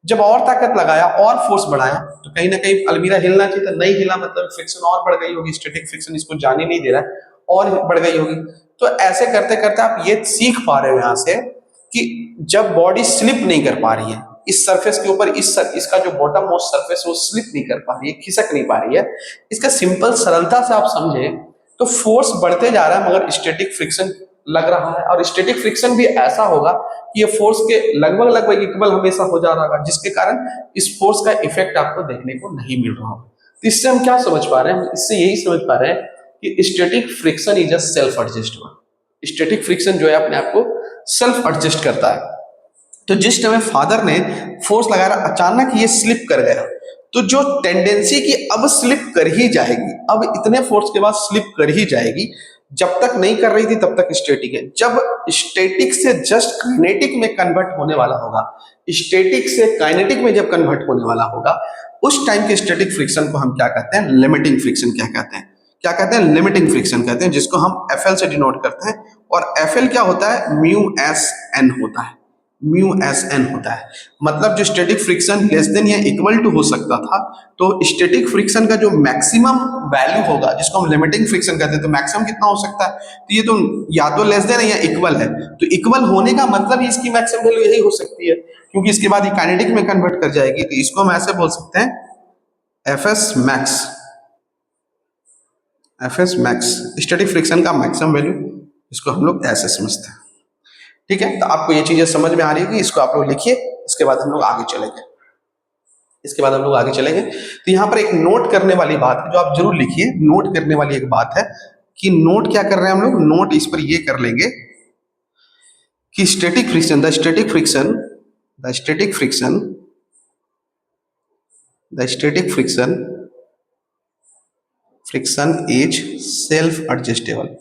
जब और ताकत लगाया और फोर्स बढ़ाया तो कहीं ना कहीं अलमीरा हिलना चाहिए था, नहीं हिला, मतलब फ्रिक्शन और बढ़ गई होगी, स्टैटिक फ्रिक्शन इसको जाने नहीं दे रहा है, और बढ़ गई होगी। तो ऐसे करते करते आप ये सीख पा रहे हो यहां से कि जब बॉडी स्लिप नहीं कर पा रही है इस सरफेस के ऊपर, इसका जो बॉटम मोस्ट सरफेस वो स्लिप नहीं कर पा रही है, खिसक नहीं पा रही है, इसका सिंपल सरलता से आप समझे तो फोर्स बढ़ते जा रहा है मगर स्टैटिक फ्रिक्शन लग रहा है। और स्टैटिक फ्रिक्शन भी ऐसा होगा कि ये फोर्स के लगभग लगभग इक्वल हमेशा हो जा रहा होगा, जिसके कारण इस फोर्स का इफेक्ट आपको देखने को नहीं मिल रहा होगा। तो इससे हम क्या समझ पा रहे हैं? हम इससे यही समझ पा रहे हैं कि static friction is a self adjustment. Static friction जो है अपने आप को सेल्फ एडजस्ट करता है। तो जिस टाइम फादर ने फोर्स लगाया, अचानक ये स्लिप कर गया, तो जो टेंडेंसी की अब स्लिप कर ही जाएगी, अब इतने फोर्स के बाद स्लिप कर ही जाएगी, जब तक नहीं कर रही थी तब तक स्टैटिक है। जब स्टैटिक से जस्ट काइनेटिक में कन्वर्ट होने वाला होगा, स्टैटिक से काइनेटिक में जब कन्वर्ट होने वाला होगा, उस टाइम के स्टैटिक फ्रिक्शन को हम क्या कहते हैं? लिमिटिंग फ्रिक्शन क्या कहते हैं? क्या कहते हैं? लिमिटिंग फ्रिक्शन कहते हैं, जिसको हम एफ एल से डिनोट करते हैं। और एफ एल क्या होता है? म्यू एस एन होता है, म्यू एस एन होता है। मतलब जो स्टैटिक फ्रिक्शन लेस देन या इक्वल टू हो सकता था, तो स्टैटिक फ्रिक्शन का जो मैक्सिमम वैल्यू होगा, जिसको हम लिमिटिंग फ्रिक्शन कहते हैं, तो मैक्सिमम कितना हो सकता है? तो ये तो या तो लेस देन है या इक्वल है, तो इक्वल होने का मतलब ही इसकी मैक्सिमम वैल्यू यही हो सकती है, क्योंकि इसके बाद ये काइनेटिक में कन्वर्ट कर जाएगी। तो इसको हम ऐसे बोल सकते हैं F S max, F S max static friction का मैक्सिमम वैल्यू, इसको हम लोग ऐसे समझते हैं। ठीक है, तो आपको ये चीजें समझ में आ रही होगी, इसको आप लोग लिखिए, इसके बाद हम लोग आगे चलेंगे। इसके बाद हम लोग आगे चलेंगे तो यहाँ पर एक नोट करने वाली बात है जो आप जरूर लिखिए। नोट करने वाली एक बात है कि नोट क्या कर रहे हैं हम लोग? नोट इस पर ये कर लेंगे कि static friction, the static friction, the static friction, the static friction, friction is self adjustable,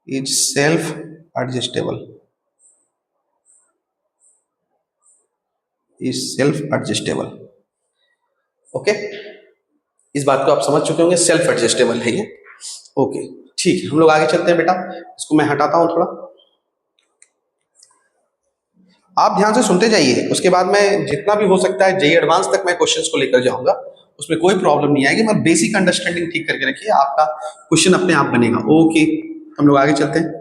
is self adjustable, is self adjustable. Okay, इस बात को आप समझ चुके होंगे, सेल्फ एडजस्टेबल है ये। ओके, ठीक है, हम लोग आगे चलते हैं बेटा। इसको मैं हटाता हूं थोड़ा। आप ध्यान से सुनते जाइए, उसके बाद मैं जितना भी हो सकता है जेई एडवांस तक मैं क्वेश्चंस को लेकर जाऊंगा, उसमें कोई प्रॉब्लम नहीं आएगी। मैं बेसिक अंडरस्टैंडिंग ठीक करके रखिए, आपका क्वेश्चन अपने आप बनेगा। ओके, हम लोग आगे चलते हैं।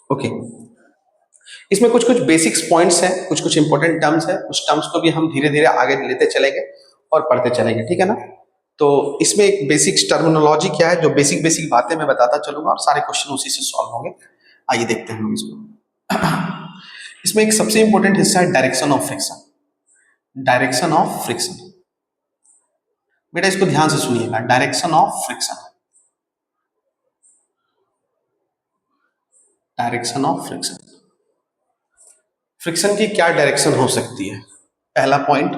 ओके, इसमें कुछ कुछ बेसिक्स पॉइंट्स हैं, कुछ कुछ इंपॉर्टेंट टर्म्स हैं, उस टर्म्स को भी हम धीरे धीरे आगे लेते चलेंगे और पढ़ते चलेंगे, ठीक है ना। तो इसमें एक बेसिक टर्मिनोलॉजी क्या है, जो बेसिक बेसिक बातें मैं बताता चलूंगा और सारे क्वेश्चन उसी से सॉल्व होंगे। आइए देखते हैं हम इसको। इसमें एक सबसे इंपॉर्टेंट हिस्सा है direction of friction. Direction of friction, बेटा इसको ध्यान से सुनिएगा। Direction of friction, direction of friction. Friction की क्या डायरेक्शन हो सकती है? पहला point,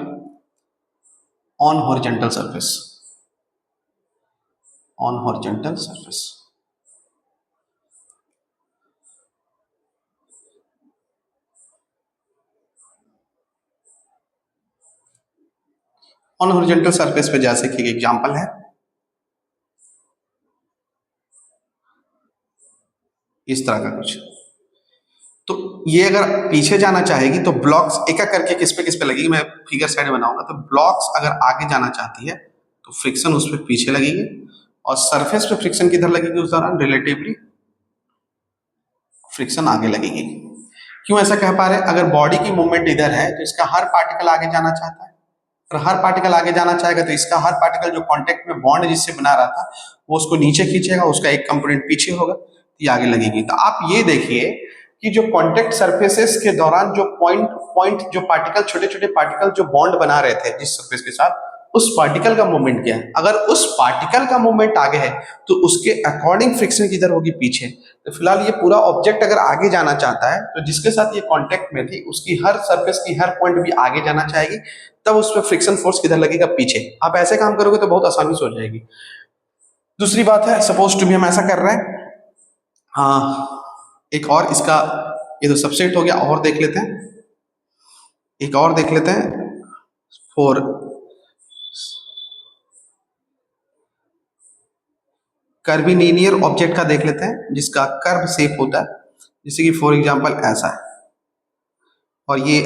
on horizontal surface, on horizontal surface. On horizontal surface पे जैसे कि एग्जांपल है इस तरह का कुछ, तो ये अगर पीछे जाना चाहेगी तो ब्लॉक्स एक एक करके किस पे लगेगी, मैं फिगर साइड बनाऊंगा। तो ब्लॉक्स अगर आगे जाना चाहती है तो फ्रिक्शन उस पर पीछे लगेगी, और सरफेस पे फ्रिक्शन किधर लगेगी उस दौरान? रिलेटिवली फ्रिक्शन आगे लगेगी। क्यों ऐसा कह पा रहे हैं? अगर बॉडी की मूवमेंट इधर है तो इसका हर पार्टिकल आगे जाना चाहता है, और हर पार्टिकल आगे जाना चाहेगा तो इसका हर पार्टिकल जो कांटेक्ट में बॉन्ड जिससे बना रहा था वो उसको नीचे खींचेगा, उसका एक कंपोनेंट पीछे होगा, तो ये आगे लगेगी। तो आप ये देखिए कि जो कांटेक्ट सरफेसेस के दौरान जो पॉइंट पॉइंट जो पार्टिकल, छोटे छोटे पार्टिकल जो बॉन्ड बना रहे थे जिस सरफेस के साथ, उस पार्टिकल का मूवमेंट क्या है? अगर उस पार्टिकल का मूवमेंट आगे है तो उसके अकॉर्डिंग फ्रिक्शन किधर होगी? पीछे। तो फिलहाल ये पूरा ऑब्जेक्ट अगर आगे जाना चाहता है तो जिसके साथ ये कांटेक्ट में थी उसकी हर सरफेस की हर पॉइंट भी आगे जाना चाहेगी, तब उस पर फ्रिक्शन फोर्स किधर लगेगा? पीछे। आप ऐसे काम करोगे तो बहुत आसानी से हो जाएगी। दूसरी बात है, सपोज टू भी हम ऐसा कर रहे हैं, हाँ एक और इसका, ये तो सबसेट हो गया, और देख लेते हैं, एक और देख लेते हैं फॉर कर्विलिनियर ऑब्जेक्ट का देख लेते हैं जिसका कर्व शेप होता है, जैसे कि फॉर एग्जांपल ऐसा है, और ये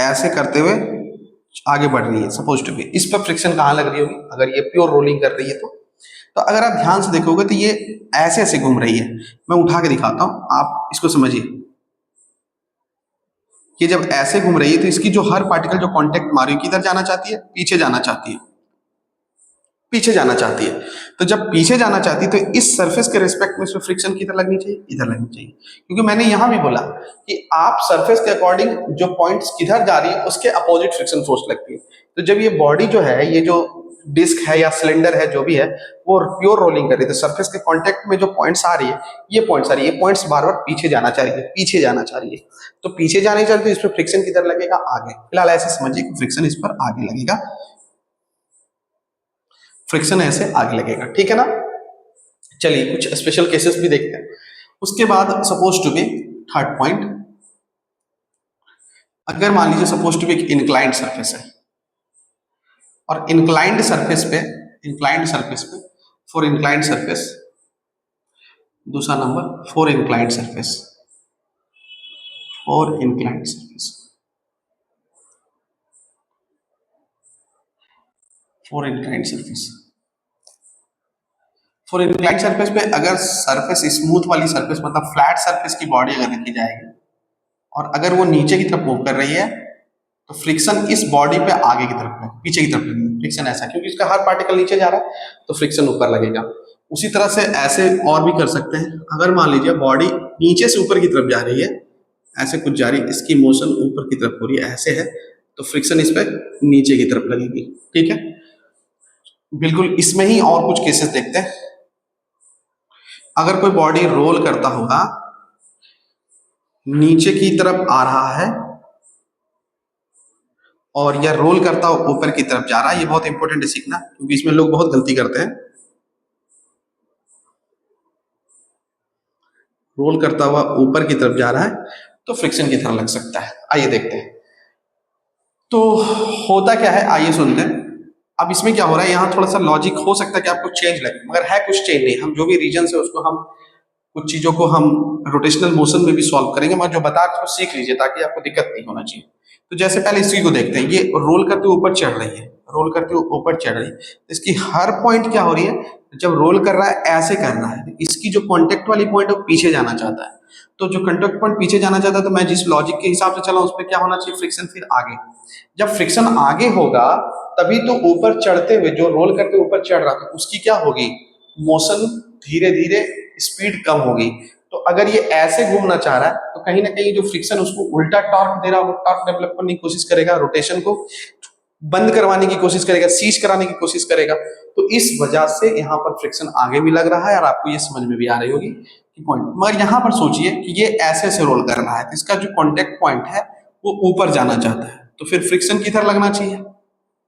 ऐसे करते हुए आगे बढ़ रही है, सपोज टू बी। इस पर फ्रिक्शन कहाँ लग रही होगी? अगर ये प्योर रोलिंग कर रही है तो अगर आप ध्यान से देखोगे तो ये ऐसे ऐसे घूम रही है। मैं उठा के दिखाता हूं, आप इसको समझिए। ये जब ऐसे घूम रही है तो इसकी जो हर पार्टिकल जो कांटेक्ट मारी किधर जाना चाहती है? पीछे जाना चाहती है, पीछे जाना चाहती है। तो जब पीछे जाना चाहती है तो इस सरफेस के रिस्पेक्ट में इसमें फ्रिक्शन किधर लगनी चाहिए? इधर लगनी चाहिए। क्योंकि मैंने यहां भी बोला कि आप सरफेस के अकॉर्डिंग जो पॉइंट्स किधर जा रही है उसके अपोजिट फ्रिक्शन फोर्स लगती है। तो जब ये बॉडी जो है, ये जो डिस्क है या सिलेंडर है जो भी है, वो प्योर रोलिंग कर रही है, तो सरफेस के कांटेक्ट में जो पॉइंट्स आ रही है, ये पॉइंट्स आ रही है, ये पॉइंट्स बार बार पीछे जाना चाह रही है, पीछे जाना चाह रही है। तो पीछे जाने चाह रही है तो इस पर फ्रिक्शन किधर लगेगा? आगे। फिलहाल ऐसे समझिए कि फ्रिक्शन इस पर आगे लगेगा, फ्रिक्शन ऐसे आगे लगेगा, ठीक है ना। चलिए कुछ स्पेशल केसेस भी देखते हैं। उसके बाद suppose to be third point, अगर मान लीजिए सपोज टू बी एक इंक्लाइंड सरफेस है, और इंक्लाइंड सरफेस पे, इंक्लाइंड सरफेस पे, फॉर इंक्लाइंड सरफेस, दूसरा number for inclined surface, for inclined surface, for inclined surface, for inclined surface पे अगर सरफेस स्मूथ वाली सरफेस, मतलब फ्लैट सरफेस की बॉडी अगर रखी जाएगी और अगर वो नीचे की तरफ मूव कर रही है तो फ्रिक्शन इस बॉडी पे आगे की तरफ है, पीछे की तरफ लगेगा फ्रिक्शन ऐसा, क्योंकि इसका हर पार्टिकल नीचे जा रहा है तो फ्रिक्शन ऊपर लगेगा। उसी तरह से ऐसे और भी कर सकते हैं। अगर मान लीजिए बॉडी नीचे से ऊपर की तरफ जा रही है, ऐसे कुछ जा रही है, इसकी मोशन ऊपर की तरफ हो रही है, ऐसे है, तो फ्रिक्शन इस पर नीचे की तरफ लगेगी, ठीक है। बिल्कुल इसमें ही और कुछ केसेस देखते हैं। अगर कोई बॉडी रोल करता होगा, नीचे की तरफ आ रहा है, और यह रोल करता हो ऊपर की तरफ जा रहा है, ये बहुत इंपॉर्टेंट है सीखना, क्योंकि इसमें लोग बहुत गलती करते हैं। रोल करता हुआ ऊपर की तरफ जा रहा है तो फ्रिक्शन की तरह लग सकता है। आइए देखते हैं तो होता क्या है, आइए सुनते हैं। अब इसमें क्या हो रहा है, यहाँ थोड़ा सा लॉजिक हो सकता है कि आपको चेंज लगे, मगर है कुछ चेंज नहीं। हम जो भी रीजन है उसको हम कुछ चीजों को हम रोटेशनल मोशन में भी सॉल्व करेंगे, मगर जो बता रहा हूं सीख लीजिए ताकि आपको दिक्कत नहीं होना चाहिए। तो जैसे पहले इसी को देखते हैं, ये रोल करते हुए ऊपर चढ़ रही है, रोल करते हुए ऊपर चढ़ रही है, तो इसकी हर पॉइंट क्या हो रही है, जब रोल कर रहा है ऐसे कर रहा है, इसकी जो कॉन्टेक्ट वाली पॉइंट है वो पीछे जाना चाहता है। तो जो कॉन्टेक्ट पॉइंट पीछे जाना चाहता है, तो मैं जिस लॉजिक के हिसाब से चला उस पर क्या होना चाहिए, फ्रिक्शन फिर आगे। जब फ्रिक्शन आगे होगा तभी तो ऊपर चढ़ते हुए जो रोल करते ऊपर चढ़ रहा था उसकी क्या होगी, मोशन धीरे धीरे स्पीड कम होगी। तो अगर ये ऐसे घूमना चाह रहा है तो कहीं ना कहीं जो फ्रिक्शन उसको उल्टा टॉर्क दे रहा है, वो टॉर्क डेवलप करने की कोशिश करेगा, रोटेशन को बंद करवाने की कोशिश करेगा, सीज कराने की कोशिश करेगा। तो इस वजह से यहाँ पर फ्रिक्शन आगे भी लग रहा है और आपको ये समझ में भी आ रही होगी कि पॉइंट। मगर यहाँ पर सोचिए कि ये ऐसे से रोल कर रहा है, तो इसका जो कॉन्टेक्ट पॉइंट है वो ऊपर जाना चाहता है, तो फिर फ्रिक्शन किधर लगना चाहिए,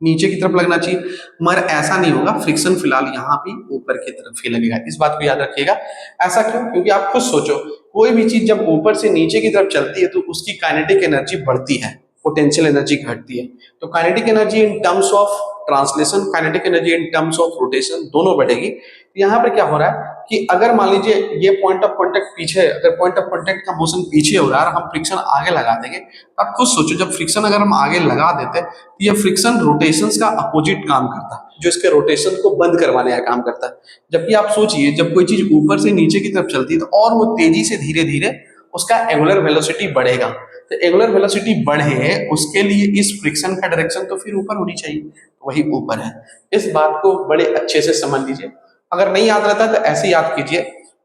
नीचे की तरफ लगना चाहिए। मगर ऐसा नहीं होगा, फ्रिक्शन फिलहाल यहाँ भी ऊपर की तरफ ही लगेगा, इस बात को याद रखिएगा। ऐसा क्यों, क्योंकि आप खुद सोचो, कोई भी चीज जब ऊपर से नीचे की तरफ चलती है तो उसकी काइनेटिक एनर्जी बढ़ती है, पोटेंशियल एनर्जी घटती है। तो kinetic energy in terms of translation, kinetic energy in terms of rotation दोनों बढ़ेगी। तो यहाँ पर क्या हो रहा है कि अगर मान लीजिए ये पॉइंट ऑफ कांटेक्ट पीछे, अगर पॉइंट ऑफ कांटेक्ट का मोशन पीछे हो रहा है और हम फ्रिक्शन आगे लगा देंगे, तो आप खुद सोचो जब फ्रिक्शन अगर हम आगे लगा देते तो ये फ्रिक्शन रोटेशंस का अपोजिट काम करता है, जो इसके रोटेशन को बंद करवाने का काम करता है। जबकि आप सोचिए जब कोई चीज ऊपर से नीचे की तरफ चलती है तो और वो तेजी से धीरे धीरे उसका एंगुलर वेलोसिटी बढ़ेगा। तो एंगुलर वेलोसिटी बढ़े उसके लिए इस फ्रिक्शन का डायरेक्शन तो फिर ऊपर होनी चाहिए, तो वही ऊपर है। इस बात को बड़े अच्छे से समझ लीजिए। अगर नहीं याद रहता तो ऐसे याद कीजिए,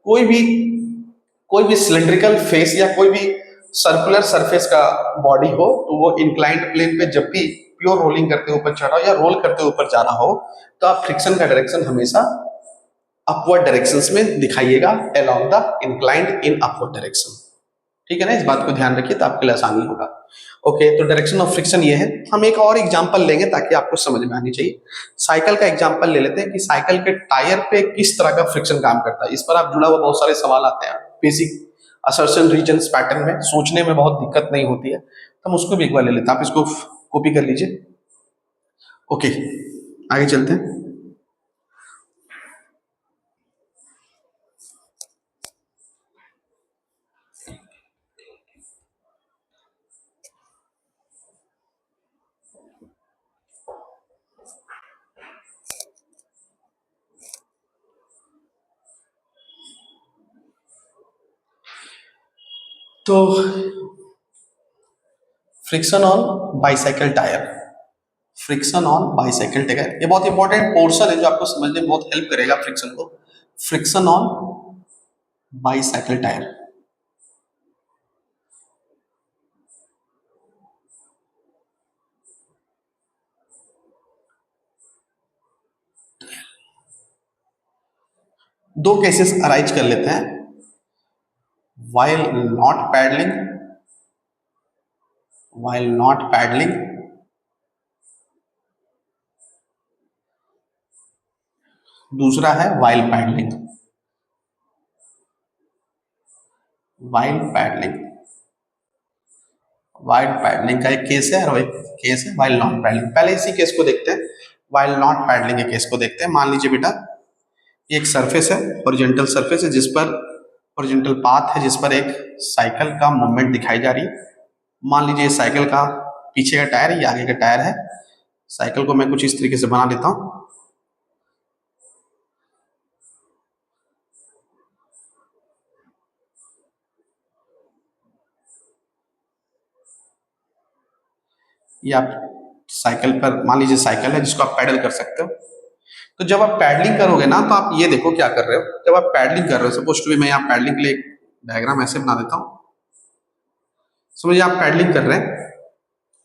कोई भी सिलिंड्रिकल फेस या कोई भी सर्कुलर सरफेस का बॉडी हो तो वो इंक्लाइंड प्लेन पे जब भी प्योर रोलिंग करते ऊपर चढ़ रहा हो या रोल करते ऊपर जा रहा हो, तो आप फ्रिक्शन का डायरेक्शन हमेशा अपवर्ड डायरेक्शंस में दिखाइएगा, along the inclined in upward direction. ठीक है ना, इस बात को ध्यान रखिए तो आपके लिए आसानी होगा। ओके, तो डायरेक्शन ऑफ फ्रिक्शन ये है। हम एक और एग्जांपल लेंगे ताकि आपको समझ में आनी चाहिए। साइकिल का एग्जांपल ले लेते हैं कि साइकिल के टायर पे किस तरह का फ्रिक्शन काम करता है। इस पर आप जुड़ा हुआ बहुत सारे सवाल आते हैं बेसिक असर्शन रीजन्स पैटर्न में, सोचने में बहुत दिक्कत नहीं होती है, तो हम उसको भी एक बार ले लेते हैं। आप इसको कॉपी कर लीजिए। ओके, आगे चलते हैं। तो friction on bicycle tyre, friction on bicycle tyre ये बहुत इंपॉर्टेंट पोर्शन है जो आपको समझने में बहुत हेल्प करेगा फ्रिक्शन को। फ्रिक्शन ऑन बाइसाइकिल टायर, दो केसेस अराइज कर लेते हैं। while not paddling while not paddling दूसरा है while paddling, while paddling while paddling का एक केस है और एक केस है while not paddling। पहले इसी केस को देखते हैं, while not paddling के केस को देखते हैं। मान लीजिए बेटा ये एक सरफेस है, ओरिजेंटल सरफेस है जिस पर ओरिजेंटल पाथ है, जिस पर एक साइकिल का मूवमेंट दिखाई जा रही है। मान लीजिए साइकिल का पीछे का टायर है, ये आगे का टायर है। साइकिल को मैं कुछ इस तरीके से बना देता हूं। ये आप साइकिल पर, मान लीजिए साइकिल है जिसको आप पैडल कर सकते हो। तो जब आप पैडलिंग करोगे ना तो आप ये देखो क्या कर रहे हो। जब आप पैडलिंग कर रहे हो, सपोज टू बी मैं यहाँ पैडलिंग के लिए एक डायग्राम ऐसे बना देता हूँ। समझिए आप पैडलिंग कर रहे हैं,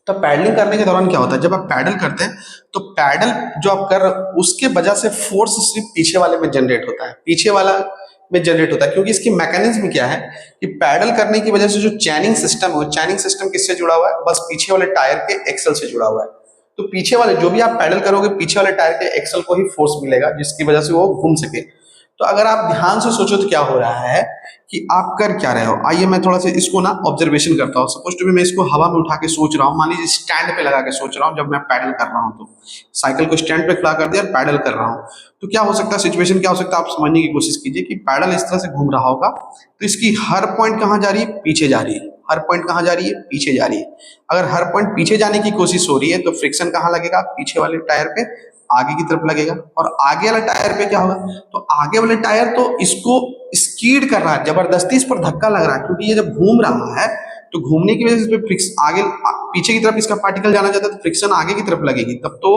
तो पैडलिंग करने के दौरान क्या होता है, जब आप पैडल करते हैं तो पैडल जो आप कर रहे हो उसके वजह से फोर्स सिर्फ पीछे वाले में जनरेट होता है, पीछे वाला में जनरेट होता है। क्योंकि इसकी मैकेनिज्म क्या है कि पैडल करने की वजह से जो चैनिंग सिस्टम है, वो चैनिंग सिस्टम किससे जुड़ा हुआ है, बस पीछे वाले टायर के एक्सल से जुड़ा हुआ है। तो पीछे वाले जो भी आप पैडल करोगे पीछे वाले टायर के एक्सल को ही फोर्स मिलेगा जिसकी वजह से वो घूम सके। तो अगर आप ध्यान से सोचो तो क्या हो रहा है कि आप कर क्या रहे हो। आइए मैं थोड़ा सा इसको ना ऑब्जर्वेशन करता हूँ। सपोज टू भी मैं इसको हवा में उठा के सोच रहा हूँ, मान लीजिए स्टैंड पे लगा के सोच रहा हूँ, जब मैं पैडल कर रहा हूँ तो साइकिल को स्टैंड पे खड़ा कर दिया और पैडल कर रहा हूँ, तो क्या हो सकता है, सिचुएशन क्या हो सकता है, आप समझने की कोशिश कीजिए कि पैडल इस तरह से घूम रहा होगा तो इसकी हर पॉइंट कहाँ जा रही है, पीछे जा रही है। हर पॉइंट कहाँ जा रही है, पीछे जा रही है। अगर हर पॉइंट पीछे जाने की कोशिश हो रही है तो फ्रिक्शन कहाँ लगेगा, पीछे वाले टायर पे आगे की तरफ लगेगा। और आगे वाला टायर पे क्या होगा, तो आगे वाले टायर तो इसको स्कीड कर रहा है, जबरदस्ती इस पर धक्का लग रहा है, क्योंकि ये जब घूम रहा है तो घूमने की वजह से इस पे फ्रिक्स आगे पीछे की तरफ इसका पार्टिकल जाना चाहता है तो फ्रिक्शन आगे की तरफ लगेगी, तब तो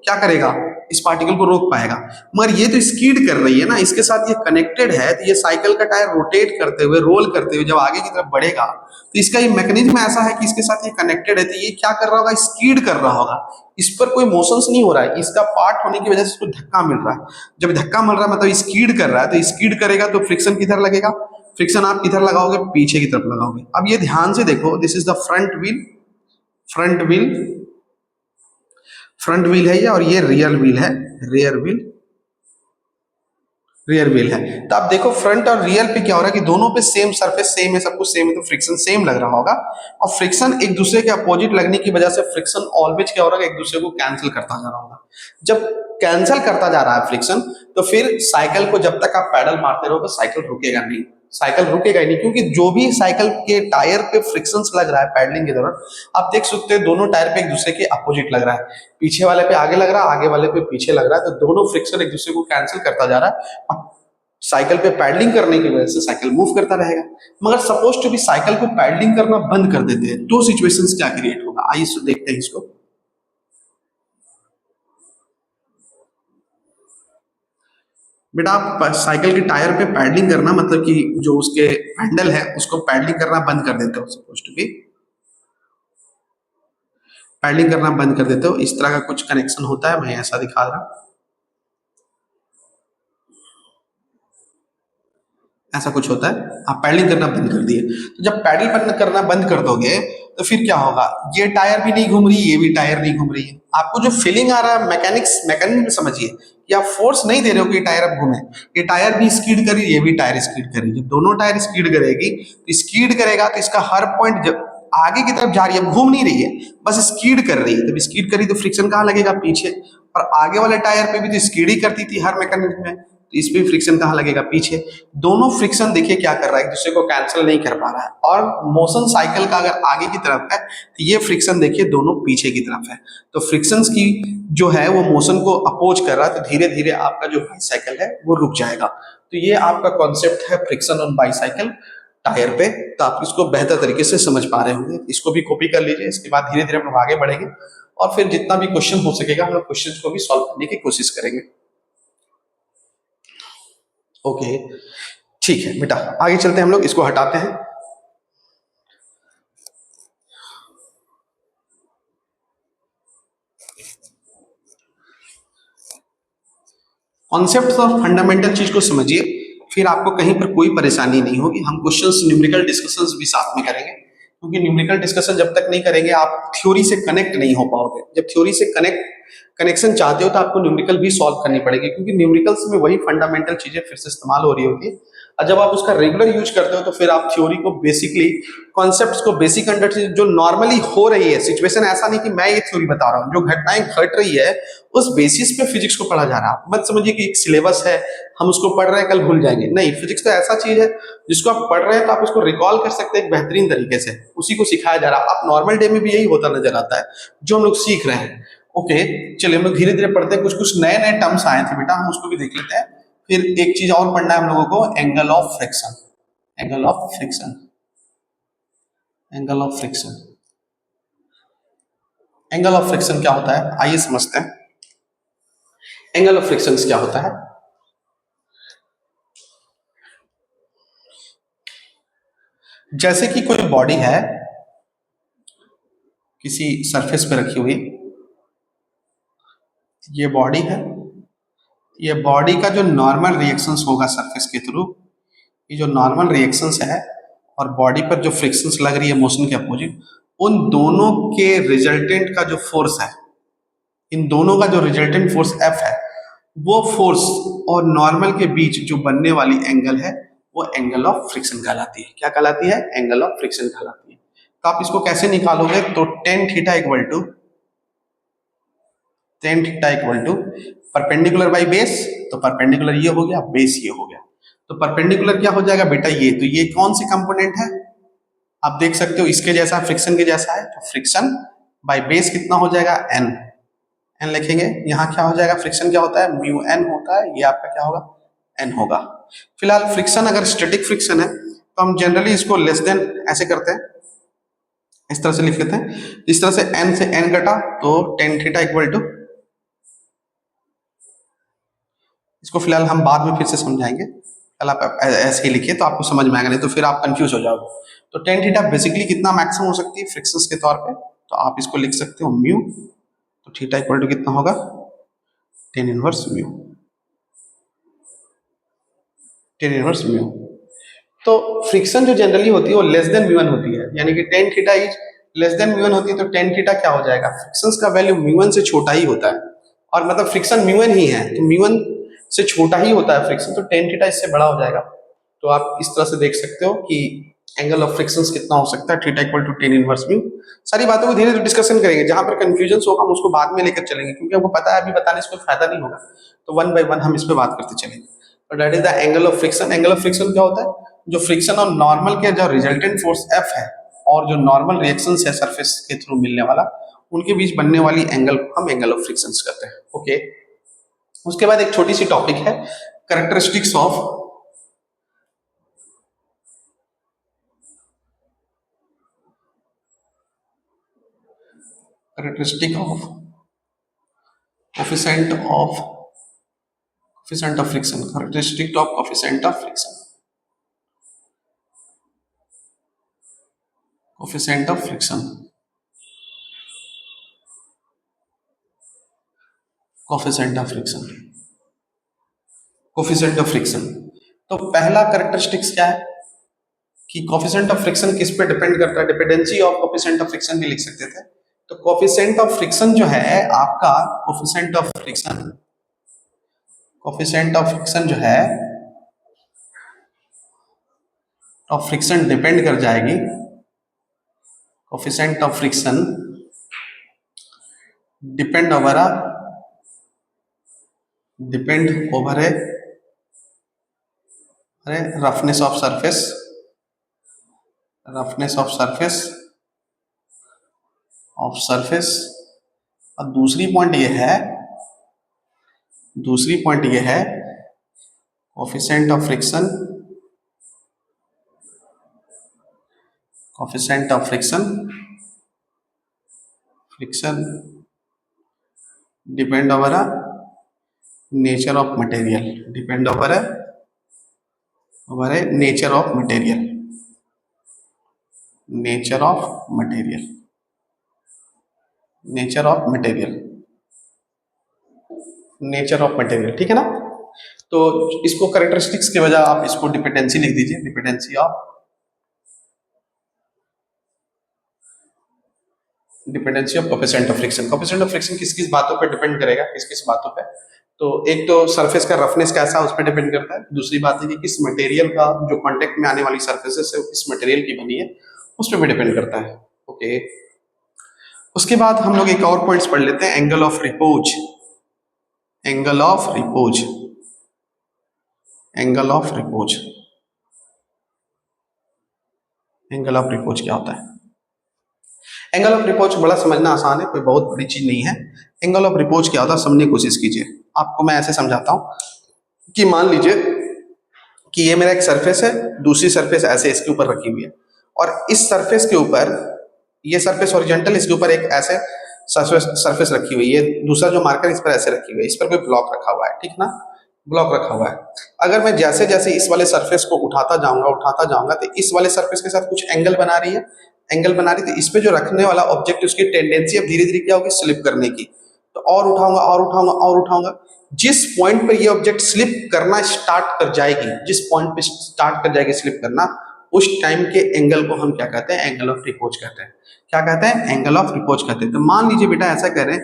क्या करेगा, इस पार्टिकल को रोक पाएगा। मगर ये तो स्कीड कर रही है ना, इसके साथ ये कनेक्टेड है, तो ये साइकिल का टायर रोटेट करते हुए, रोल करते हुए जब आगे की तरफ बढ़ेगा तो इसका ये मैकेनिज्म ऐसा है कि इसके साथ ये कनेक्टेड है, तो ये क्या कर रहा होगा, स्कीड कर रहा होगा। इस पर कोई मोशंस नहीं हो रहा है, इसका पार्ट होने की वजह से इसको धक्का मिल रहा है। जब धक्का मिल रहा है मतलब स्कीड कर रहा है, तो स्कीड करेगा तो फ्रिक्शन किधर लगेगा, फ्रिक्शन आप किधर लगाओगे, पीछे की तरफ लगाओगे। अब ये ध्यान से देखो, this is the front wheel, front wheel, front wheel है ये, और ये रियर व्हील है, रियर व्हील, रियर व्हील है। तो आप देखो फ्रंट और रियर पे क्या हो रहा है कि दोनों पे सेम सरफेस सेम है, सब कुछ सेम है, तो फ्रिक्शन सेम लग रहा होगा। और फ्रिक्शन एक दूसरे के अपोजिट लगने की वजह से फ्रिक्शन ऑलवेज क्या हो रहा है, एक दूसरे को कैंसिल करता जा रहा होगा। जब कैंसिल करता जा रहा है फ्रिक्शन, तो फिर साइकिल को जब तक आप पैडल मारते रहोगे साइकिल रुकेगा नहीं, साइकिल रुकेगा ही नहीं, क्योंकि जो भी साइकिल के टायर पे फ्रिक्शंस लग रहा है पैडलिंग के दौरान, आप देख सकते हैं दोनों टायर पे एक दूसरे के अपोजिट लग रहा है, पीछे वाले पे आगे लग रहा है, आगे वाले पे पीछे लग रहा है, तो दोनों फ्रिक्शन एक दूसरे को कैंसिल करता जा रहा है और साइकिल पे पैडलिंग करने की वजह से साइकिल मूव करता रहेगा। मगर सपोज टू भी साइकिल को पैडलिंग करना बंद कर देते हैं तो सिचुएशंस क्या क्रिएट होगा, आइए देखते हैं इसको। बेटा आप साइकिल के टायर पे पैडलिंग करना मतलब कि जो उसके हैंडल है उसको पैडलिंग करना बंद कर देते हो, सपोज टू भी पैडलिंग करना बंद कर देते हो, इस तरह का कुछ कनेक्शन होता है, मैं ऐसा दिखा रहा हूं, ऐसा कुछ होता है, आप पैडलिंग करना बंद कर दिए। तो जब पैडल बंद करना बंद कर दोगे तो फिर क्या होगा, ये टायर भी नहीं घूम रही, ये भी टायर नहीं घूम रही है। आपको जो फीलिंग आ रहा है मैकेनिक्स मैकेनिज्म समझिए कि आप फोर्स नहीं दे रहे हो कि ये टायर अब घूमे, ये टायर भी स्कीड कर रही है, ये भी टायर स्कीड कर रही है। जब दोनों टायर स्कीड करेगी तो स्कीड करेगा तो इसका हर पॉइंट जब आगे की तरफ जा रही है, घूम नहीं रही है, बस स्कीड कर रही है। जब स्कीड करी तो फ्रिक्शन कहाँ लगेगा, पीछे। और आगे वाले टायर पे भी तो स्कीड ही करती थी हर मैकेनिज्म में, तो इस पे फ्रिक्शन कहाँ लगेगा, पीछे। दोनों फ्रिक्शन देखिए क्या कर रहा है, एक दूसरे को कैंसिल नहीं कर पा रहा है। और मोशन साइकिल का अगर आगे की तरफ है तो ये फ्रिक्शन देखिए दोनों पीछे की तरफ है, तो फ्रिक्शंस की जो है वो मोशन को अपोज कर रहा है, तो धीरे धीरे आपका जो बाईसाइकिल है वो रुक जाएगा। तो ये आपका कॉन्सेप्ट है फ्रिक्शन ऑन बाईसाइकिल टायर पे। तो आप इसको बेहतर तरीके से समझ पा रहे होंगे, इसको भी कॉपी कर लीजिए। इसके बाद धीरे धीरे हम लोग आगे बढ़ेंगे और फिर जितना भी क्वेश्चन हो सकेगा हम लोग क्वेश्चन को भी सॉल्व करने की कोशिश करेंगे। ओके ठीक है बेटा, आगे चलते हैं, हम लोग इसको हटाते हैं। कॉन्सेप्ट और फंडामेंटल चीज को समझिए, फिर आपको कहीं पर कोई परेशानी नहीं होगी। हम क्वेश्चंस न्यूमेरिकल डिस्कशंस भी साथ में करेंगे, क्योंकि न्यूमेरिकल डिस्कशन जब तक नहीं करेंगे आप थ्योरी से कनेक्ट नहीं हो पाओगे। जब थ्योरी से कनेक्शन चाहते हो तो आपको न्यूमेरिकल भी सॉल्व करनी पड़ेगी, क्योंकि न्यूमेरिकल्स में वही फंडामेंटल चीजें फिर से इस्तेमाल हो रही होती है। और जब आप उसका रेगुलर यूज करते हो तो फिर आप थ्योरी को बेसिकली कॉन्सेप्ट्स को बेसिक अंडरस्टैंडिंग जो नॉर्मली हो रही है सिचुएशन, ऐसा नहीं कि मैं ये थ्योरी बता रहा हूँ, जो घटनाएं घट रही है उस बेसिस पे फिजिक्स को पढ़ा जा रहा है। आप मत समझिए कि एक सिलेबस है, हम उसको पढ़ रहे हैं कल भूल जाएंगे, नहीं। फिजिक्स तो ऐसा चीज है जिसको आप पढ़ रहे हैं तो आप उसको रिकॉल कर सकते हैं एक बेहतरीन तरीके से, उसी को सिखाया जा रहा है। आप नॉर्मल डे में भी यही होता नजर आता है जो हम लोग सीख रहे हैं। ओके चलिए हम लोग धीरे धीरे पढ़ते हैं, कुछ कुछ नए नए टर्म्स आए थे बेटा, हम उसको भी देख लेते हैं। फिर एक चीज और पढ़ना है हम लोगों को, angle of friction, angle of friction, angle of friction. Angle of friction क्या होता है, आइए समझते हैं एंगल ऑफ फ्रिक्शन क्या होता है। जैसे कि कोई बॉडी है किसी सरफेस पे रखी हुई, ये बॉडी है, ये बॉडी का जो नॉर्मल रिएक्शंस होगा सरफेस के थ्रू, ये जो नॉर्मल रिएक्शंस है और बॉडी पर जो फ्रिक्शंस लग रही है मोशन के अपोजिट, उन दोनों के रिजल्टेंट का जो फोर्स है, इन दोनों का जो रिजल्टेंट फोर्स F है, वो फोर्स और नॉर्मल के बीच जो बनने वाली एंगल है वो एंगल ऑफ फ्रिक्शन कहलाती है। क्या कहलाती है? एंगल ऑफ फ्रिक्शन कहलाती है। तो आप इसको कैसे निकालोगे? तो tan theta equal to perpendicular by base, तो परपेंडिकुलर ये हो गया, बेस ये हो गया। तो परपेंडिकुलर क्या हो जाएगा बेटा? ये। तो ये कौन सी कंपोनेंट है? आप देख सकते हो इसके जैसा, फ्रिक्शन के जैसा है। तो फ्रिक्शन बाय बेस कितना हो जाएगा? एन। एन लिखेंगे। यहाँ क्या हो जाएगा? फ्रिक्शन क्या होता है? म्यू एन होता है। ये आपका क्या होगा? एन होगा। फिलहाल फ्रिक्शन अगर स्टैटिक फ्रिक्शन है तो हम जनरली इसको लेस देन ऐसे करते हैं, इस तरह से लिख लेते हैं। इस तरह से एन से एन घटा तो टेन थीटा इक्वल टू, इसको फिलहाल हम बाद में फिर से समझाएंगे। पहले आप ऐसे ही लिखिए तो आपको समझ में आएगा, नहीं तो फिर आप कंफ्यूज हो जाओगे। तो टेन थीटा बेसिकली कितना मैक्सिमम हो सकती है फ्रिक्शंस के तौर पे? तो आप इसको लिख सकते हो म्यू। तो थीटा इक्वल टू कितना होगा? Ten inverse mu. Tan inverse mu. तो फ्रिक्शन जो जनरली होती है वो लेस देन म्यू वन होती है, यानी कि tan theta is less than mu one होती है। तो टेन थीटा क्या हो जाएगा? फ्रिक्शन का वैल्यू म्यू वन से छोटा ही होता है, और मतलब फ्रिक्शन म्यू वन ही है तो म्यू वन से छोटा ही होता है फ्रिक्शन, तो टेन थीटा इससे बड़ा हो जाएगा। तो आप इस तरह से देख सकते हो कि एंगल ऑफ फ्रिक्शन कितना हो सकता है? Theta equal to tan inverse mu. सारी बातों को धीरे धीरे डिस्कशन करेंगे, जहां पर कंफ्यूजन होगा हम उसको बाद में लेकर चलेंगे, क्योंकि हमको पता है अभी बताने से कोई फायदा नहीं होगा। तो वन बाय वन हम इस पे बात करते चलेंगे। तो that is the angle of friction. Angle of friction क्या होता है? जो फ्रिक्शन और नॉर्मल के जो रिजल्टेंट फोर्स एफ है और जो नॉर्मल रिएक्शन है सरफेस के थ्रू मिलने वाला, उनके बीच बनने वाली एंगल को हम एंगल ऑफ फ्रिक्शन कहते हैं। ओके। उसके बाद एक छोटी सी टॉपिक है characteristics of characteristic of coefficient of friction, characteristic of coefficient of friction, coefficient of friction, coefficient of friction, coefficient of friction। तो पहला कैरेक्टरिस्टिक्स क्या है कि कोफिशिएंट ऑफ फ्रिक्शन किस पे डिपेंड करता है? Dependency of coefficient of friction भी लिख सकते थे। तो कोफिशिएंट ऑफ फ्रिक्शन जो है आपका, coefficient of friction, coefficient of friction जो है ऑफ फ्रिक्शन डिपेंड कर जाएगी, coefficient of friction depend over A roughness of surface, roughness of surface. और दूसरी पॉइंट ये है coefficient of friction, coefficient of friction depend over nature of material, depend over A nature of material, nature of material, nature of material, nature of material. ठीक है ना? तो इसको कैरेक्टरिस्टिक्स के बजाय आप इसको डिपेंडेंसी लिख दीजिए, dependency of coefficient of friction. Coefficient of friction किस किस बातों पर डिपेंड करेगा, किस किस बातों पे? तो एक तो सरफेस का रफनेस कैसा है उस पर डिपेंड करता है। दूसरी बात है कि किस मटेरियल का जो कांटेक्ट में आने वाली सरफेसेस है वो किस मटेरियल की बनी है, उस पर भी डिपेंड करता है। ओके। उसके बाद हम लोग एक और पॉइंट्स पढ़ लेते हैं, angle of repose. Angle of repose, angle of repose, angle of repose क्या होता है? एंगल ऑफ रिपोज बड़ा समझना आसान है, कोई बहुत बड़ी चीज नहीं है। एंगल ऑफ रिपोज क्या होता है समझने की कोशिश कीजिए। आपको मैं ऐसे समझाता हूं कि मान लीजिए कि ये मेरा एक सरफेस है, दूसरी सरफेस ऐसे इसके ऊपर रखी हुई है, और इस सरफेस के ऊपर, ये सरफेस हॉरिजॉन्टल, इसके ऊपर एक ऐसे सरफेस रखी हुई है, दूसरा जो मार्कर इस पर ऐसे रखी हुई है, इस पर कोई ब्लॉक रखा हुआ है। ठीक ना? ब्लॉक रखा हुआ है। अगर मैं जैसे जैसे इस वाले सरफेस को उठाता जाऊंगा तो इस वाले सरफेस के साथ कुछ एंगल बना रही है, तो इस पे जो रखने वाला ऑब्जेक्ट, उसकी टेंडेंसी अब धीरे धीरे क्या होगी? स्लिप करने की। तो और उठाऊंगा, जिस पॉइंट पे ये ऑब्जेक्ट स्लिप करना स्टार्ट कर जाएगी, जिस पॉइंट पे स्टार्ट कर जाएगी स्लिप करना, उस टाइम के एंगल को हम क्या कहते हैं? एंगल ऑफ रिपोज कहते हैं। क्या कहते हैं? एंगल ऑफ रिपोज कहते हैं। तो मान लीजिए बेटा ऐसा करें,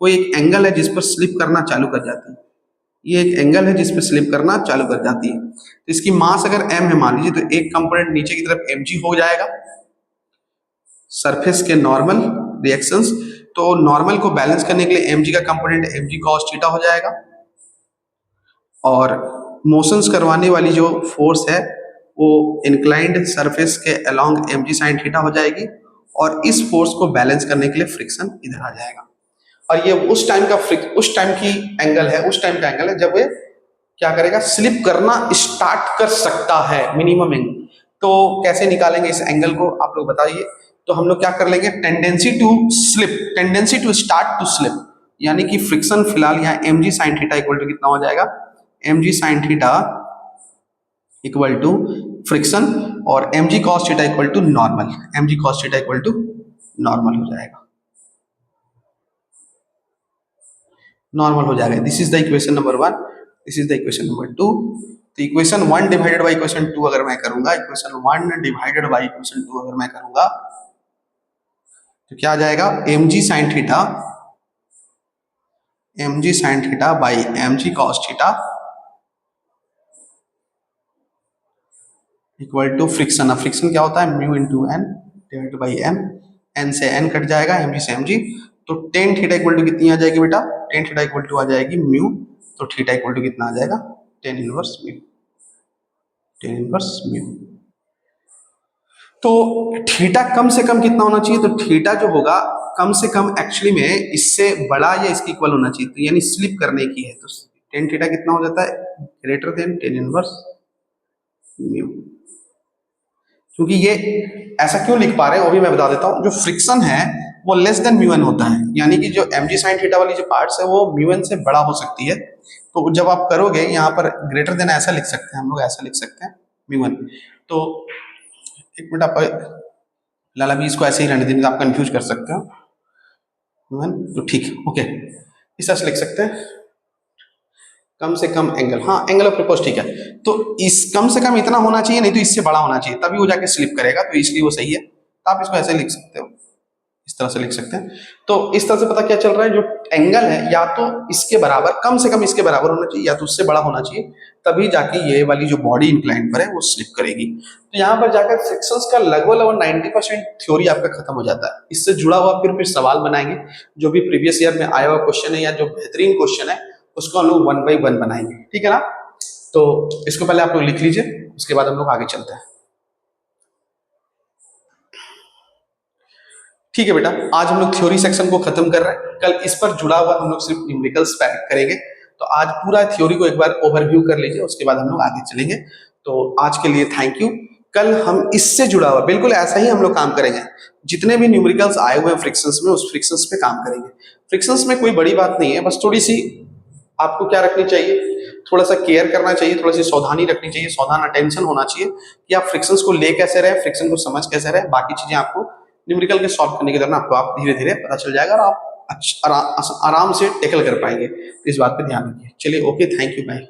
कोई एक एंगल है जिस पर स्लिप करना चालू कर जाती है, ये एक एंगल है जिसपे स्लिप करना चालू कर जाती है। तो इसकी मास अगर m है मान लीजिए, तो एक कंपोनेंट नीचे की तरफ mg हो जाएगा, सरफेस के नॉर्मल रिएक्शंस। तो नॉर्मल को बैलेंस करने के लिए mg का कंपोनेंट mg cos थीटा हो जाएगा, और मोशंस करवाने वाली जो फोर्स है वो इंक्लाइंड सरफेस के अलोंग mg sin थीटा हो जाएगी, और इस फोर्स को बैलेंस करने के लिए फ्रिक्शन इधर आ जाएगा। और ये उस टाइम की एंगल है, उस टाइम का एंगल है जब ये क्या करेगा, स्लिप करना स्टार्ट कर सकता है, मिनिमम एंगल। तो कैसे निकालेंगे इस एंगल को आप लोग बताइए। तो हम लोग क्या कर लेंगे, tendency to slip, tendency to start to slip, यानी कि फ्रिक्शन फिलहाल यहाँ mg sin theta equal to कितना हो जाएगा, mg sin theta equal to friction, और mg cos theta equal to normal, mg cos theta equal to normal हो जाएगा, नॉर्मल हो जाएगा। This is the equation number 1, this is the equation number 2। तो इक्वेशन 1 डिवाइडेड बाई इक्वेशन 2 अगर मैं करूंगा, इक्वेशन 1 डिवाइडेड बाई इक्वेशन 2 अगर मैं करूंगा, तो क्या आ जाएगा, mg sin theta, mg sin theta by mg cos theta equal to friction. अब फ्रिक्शन क्या होता है, mu into N divided by m, N से एन कट जाएगा, mg से mg। तो टेन थीटा इक्वल टू कितनी आ जाएगी बेटा, टेन थीटा इक्वल टू आ जाएगी म्यू, तो थीटा इक्वल टू कितना आ जाएगा, tan inverse mu, tan inverse mu. तो थीटा कम से कम कितना होना चाहिए, तो थीटा जो होगा कम से कम एक्चुअली में इससे बड़ा या इसके इक्वल होना चाहिए, तो यानी स्लिप करने की है, तो टेन थीटा कितना हो जाता है, greater than ten inverse mu. क्योंकि ये ऐसा क्यों लिख पा रहे हैं वो भी मैं बता देता हूं, जो फ्रिक्शन है वो लेस देन म्यू एन होता है, यानी कि जो mg sin थीटा वाली जो पार्ट्स है वो म्यू एन से बड़ा हो सकती है। तो जब आप करोगे यहाँ पर ग्रेटर देन ऐसा लिख सकते हैं हम लोग, ऐसा लिख सकते हैं म्यू एन। तो एक मिनट आप लाला भी इसको ऐसे ही रहने देंगे, आप कंफ्यूज कर सकते हो म्यू एन, तो ठीक है ओके, इस तरह से लिख सकते हैं कम से कम एंगल, हाँ एंगल ऑफ प्रपोज ठीक है। तो इस कम से कम इतना होना चाहिए, नहीं तो इससे बड़ा होना चाहिए, तभी वो जाके स्लिप करेगा, तो इसलिए वो सही है। तो आप इसको ऐसे लिख सकते हो, इस तरह से लिख सकते हैं। तो इस तरह से पता क्या चल रहा है, जो एंगल है या तो इसके बराबर, कम से कम इसके बराबर होना चाहिए, या तो उससे बड़ा होना चाहिए, तभी जाके ये वाली जो बॉडी इंक्लाइन पर है वो स्लिप करेगी। तो यहाँ पर जाकर फ्रिक्शंस का लगभग 90% थ्योरी आपका खत्म हो जाता है। इससे जुड़ा हुआ फिर सवाल बनाएंगे, जो भी प्रीवियस ईयर में आया हुआ क्वेश्चन है या जो बेहतरीन क्वेश्चन है उसको हम लोग 1 by 1 बनाएंगे, ठीक है ना। तो इसको पहले आप लोग लिख लीजिए, उसके बाद हम लोग आगे चलते हैं। ठीक है बेटा, आज हम लोग थ्योरी सेक्शन को खत्म कर रहे हैं, कल इस पर जुड़ा हुआ हम लोग सिर्फ न्यूमेरिकल्स करेंगे। तो आज पूरा थ्योरी को एक बार ओवरव्यू कर लीजिए, उसके बाद हम लोग आगे चलेंगे। तो आज के लिए थैंक यू। कल हम इससे जुड़ा हुआ बिल्कुल ऐसा ही हम लोग काम करेंगे, जितने भी न्यूमेरिकल्स आए हुए हैं फ्रिक्शंस में, उस फ्रिक्शंस पे काम करेंगे। फ्रिक्शंस में कोई बड़ी बात नहीं है, बस थोड़ी सी आपको क्या रखनी चाहिए, थोड़ा सा केयर करना चाहिए, थोड़ी सी सावधानी रखनी चाहिए, सावधान अटेंशन होना चाहिए कि आप फ्रिक्शंस को ले कैसे रहे, फ्रिक्शन को समझ कैसे रहे। बाकी चीजें आपको न्यूमेरिकल के सॉल्व करने के दौरान आपको आप धीरे धीरे पता चल जाएगा, और आप आराम से टेकल कर पाएंगे। तो इस बात पे ध्यान रखिए। चलिए ओके, थैंक यू, बाय।